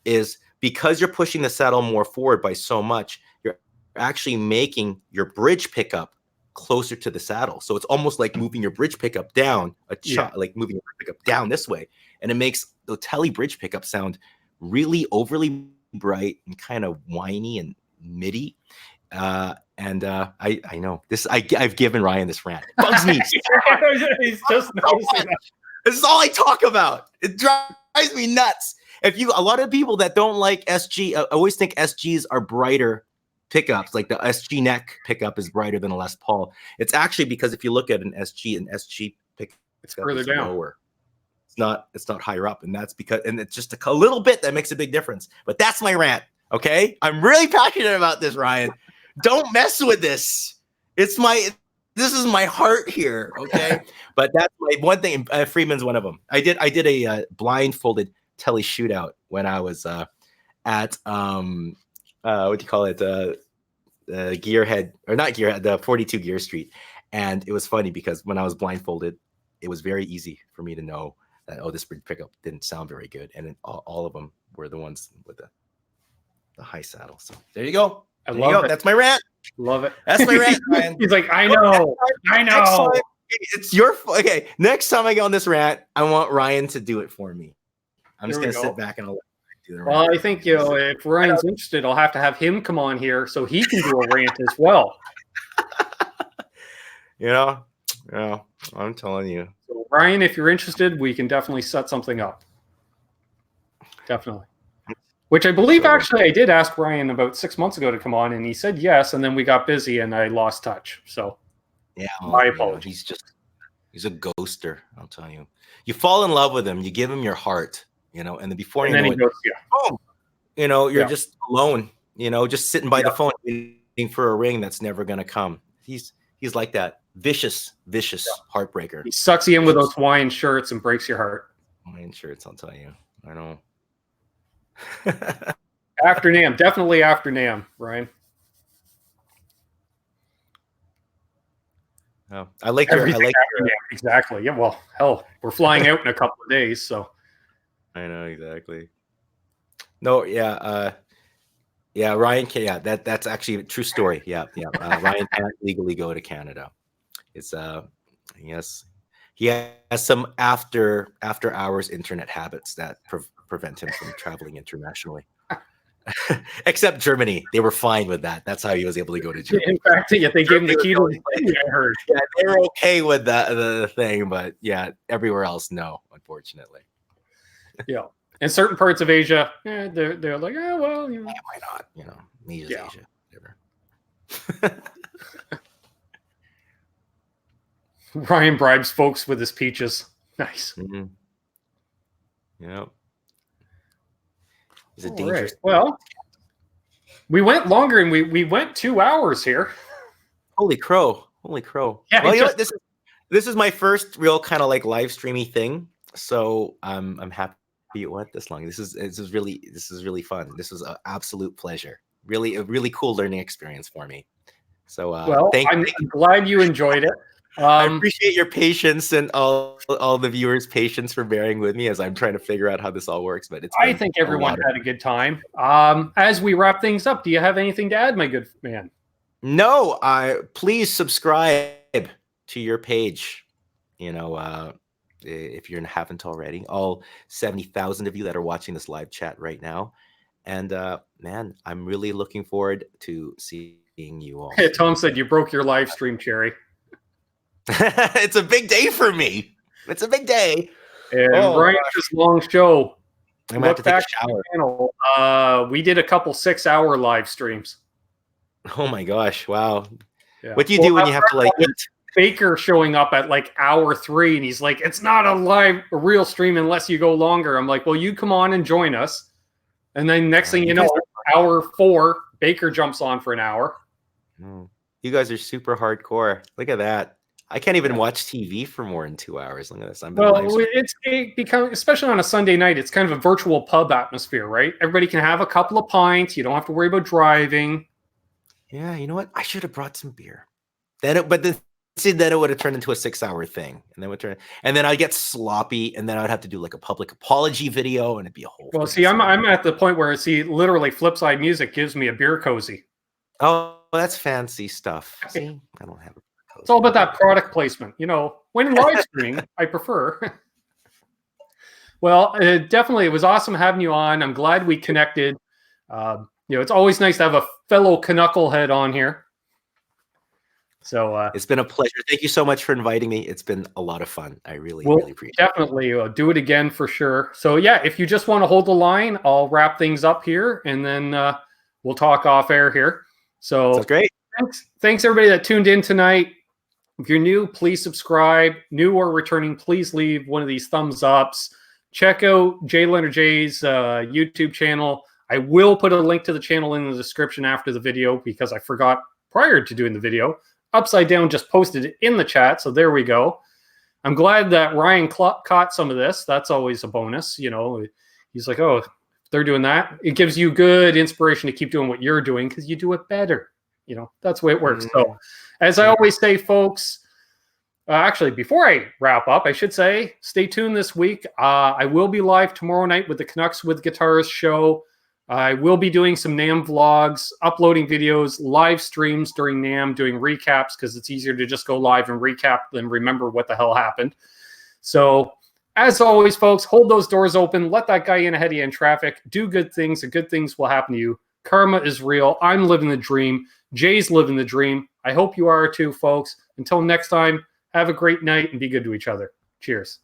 is because you're pushing the saddle more forward by so much, you're actually making your bridge pickup closer to the saddle. So it's almost like moving your bridge pickup down like moving your bridge pickup down this way. And it makes the tele bridge pickup sound really overly bright and kind of whiny and MIDI. I know this. I've given Ryan this rant. It bugs me. He's just noticing that. This is all I talk about. It drives me nuts. A lot of people that don't like SG, I always think SGs are brighter pickups. Like the SG neck pickup is brighter than a Les Paul. It's actually because if you look at an SG pickup, it's further down. Lower. It's not higher up, and that's because it's just a little bit that makes a big difference. But that's my rant. Okay, I'm really passionate about this, Ryan. Don't mess with this. This is my heart here. Okay, but that's my one thing. Freeman's one of them. I did a blindfolded tele shootout when I was at what do you call it, Gearhead, or not Gearhead, the 42 Gear Street. And it was funny because when I was blindfolded, it was very easy for me to know that, this bridge pickup didn't sound very good. And then all of them were the ones with the high saddle. So there you go. I love it. That's my rant. Love it. That's my rant, Ryan. He's like, I know. It's your okay. Next time I go on this rant, I want Ryan to do it for me. I'm just gonna sit back and I'll do the rant. Well, I think if Ryan's interested, I'll have to have him come on here so he can do a rant as well. I'm telling you. So, Ryan, if you're interested, we can definitely set something up. Definitely. Which I believe actually I did ask Ryan about 6 months ago to come on, and he said yes, and then we got busy and I lost touch. So my apologies. He's a ghoster, I'll tell you. You fall in love with him, you give him your heart, and then before you know it, you're just alone, just sitting by the phone waiting for a ring that's never gonna come. He's like that vicious heartbreaker. He sucks you in with those Hawaiian shirts and breaks your heart. Hawaiian shirts, I'll tell you. I know. After NAMM, definitely after NAMM, Ryan. Oh, I like your exactly. Yeah, well, hell, we're flying out in a couple of days, so I know exactly. No, Ryan can. Yeah, that's actually a true story. Yeah. Ryan can't legally go to Canada. It's yes, he has some after hours internet habits that prevent him from traveling internationally. Except Germany, they were fine with that. That's how he was able to go to Germany. In fact, they gave him the key to the plane, I heard. Yeah, they were okay with the thing, but everywhere else, no, unfortunately. Yeah, in certain parts of Asia, they're like, why not? Asia's Asia, whatever. Ryan bribes folks with his peaches. Nice. Mm-hmm. Yep. Is it All dangerous? right. Well, we went longer, and we went 2 hours here. Holy crow! Holy crow! Yeah, Well, you know what? This is my first real kind of like live streamy thing, so I'm happy it went this long. This is really fun. This was an absolute pleasure. Really, a really cool learning experience for me. So, well, I'm glad you enjoyed it. I appreciate your patience and all the viewers' patience for bearing with me as I'm trying to figure out how this all works. But I think everyone had a good time. As we wrap things up, do you have anything to add, my good man? No, please subscribe to your page. You know, if you haven't already, all 70,000 of you that are watching this live chat right now. And man, I'm really looking forward to seeing you all. Tom said you broke your live stream, Cherry. It's a big day for me. It's a big day. And Brian's long show. I'm going to have to take a shower. Channel, we did a couple 6-hour live streams. Oh my gosh. Wow. Yeah. What do you do when you have to like eat? Baker showing up at like hour 3, and he's like, it's not a real stream unless you go longer. I'm like, well, you come on and join us. And then next thing you know, hour 4, Baker jumps on for an hour. You guys are super hardcore. Look at that. I can't even watch TV for more than 2 hours. Look at this. It becomes, especially on a Sunday night, it's kind of a virtual pub atmosphere, right? Everybody can have a couple of pints. You don't have to worry about driving. Yeah, you know what? I should have brought some beer. Then it would have turned into a 6-hour thing, and then I'd get sloppy, and then I'd have to do like a public apology video, and it'd be a whole. Well, see, I'm at the point where literally Flipside Music gives me a beer cozy. Oh, that's fancy stuff. See, I don't have it. It's all about that product placement. You know, when live streaming, I prefer. Well, definitely, it was awesome having you on. I'm glad we connected. It's always nice to have a fellow Canucklehead on here. So it's been a pleasure. Thank you so much for inviting me. It's been a lot of fun. I really appreciate it. Definitely do it again for sure. So yeah, if you just want to hold the line, I'll wrap things up here, and then we'll talk off air here. So that's great. Thanks everybody that tuned in tonight. If you're new, please subscribe. New or returning, please leave one of these thumbs ups. Check out Jay Leonard J's YouTube channel. I will put a link to the channel in the description after the video because I forgot prior to doing the video. Upside Down just posted it in the chat, so there we go. I'm glad that Ryan caught some of this. That's always a bonus. You know, he's like, oh, if they're doing that, it gives you good inspiration to keep doing what you're doing because you do it better. You know, that's the way it works. So, as I always say, folks, actually, before I wrap up, I should say, stay tuned this week. I will be live tomorrow night with the Canucks with Guitars show. I will be doing some NAMM vlogs, uploading videos, live streams during NAMM, doing recaps because it's easier to just go live and recap than remember what the hell happened. So, as always, folks, hold those doors open. Let that guy in ahead of you in traffic. Do good things, and good things will happen to you. Karma is real. I'm living the dream. Jay's living the dream. I hope you are too, folks. Until next time, have a great night and be good to each other. Cheers.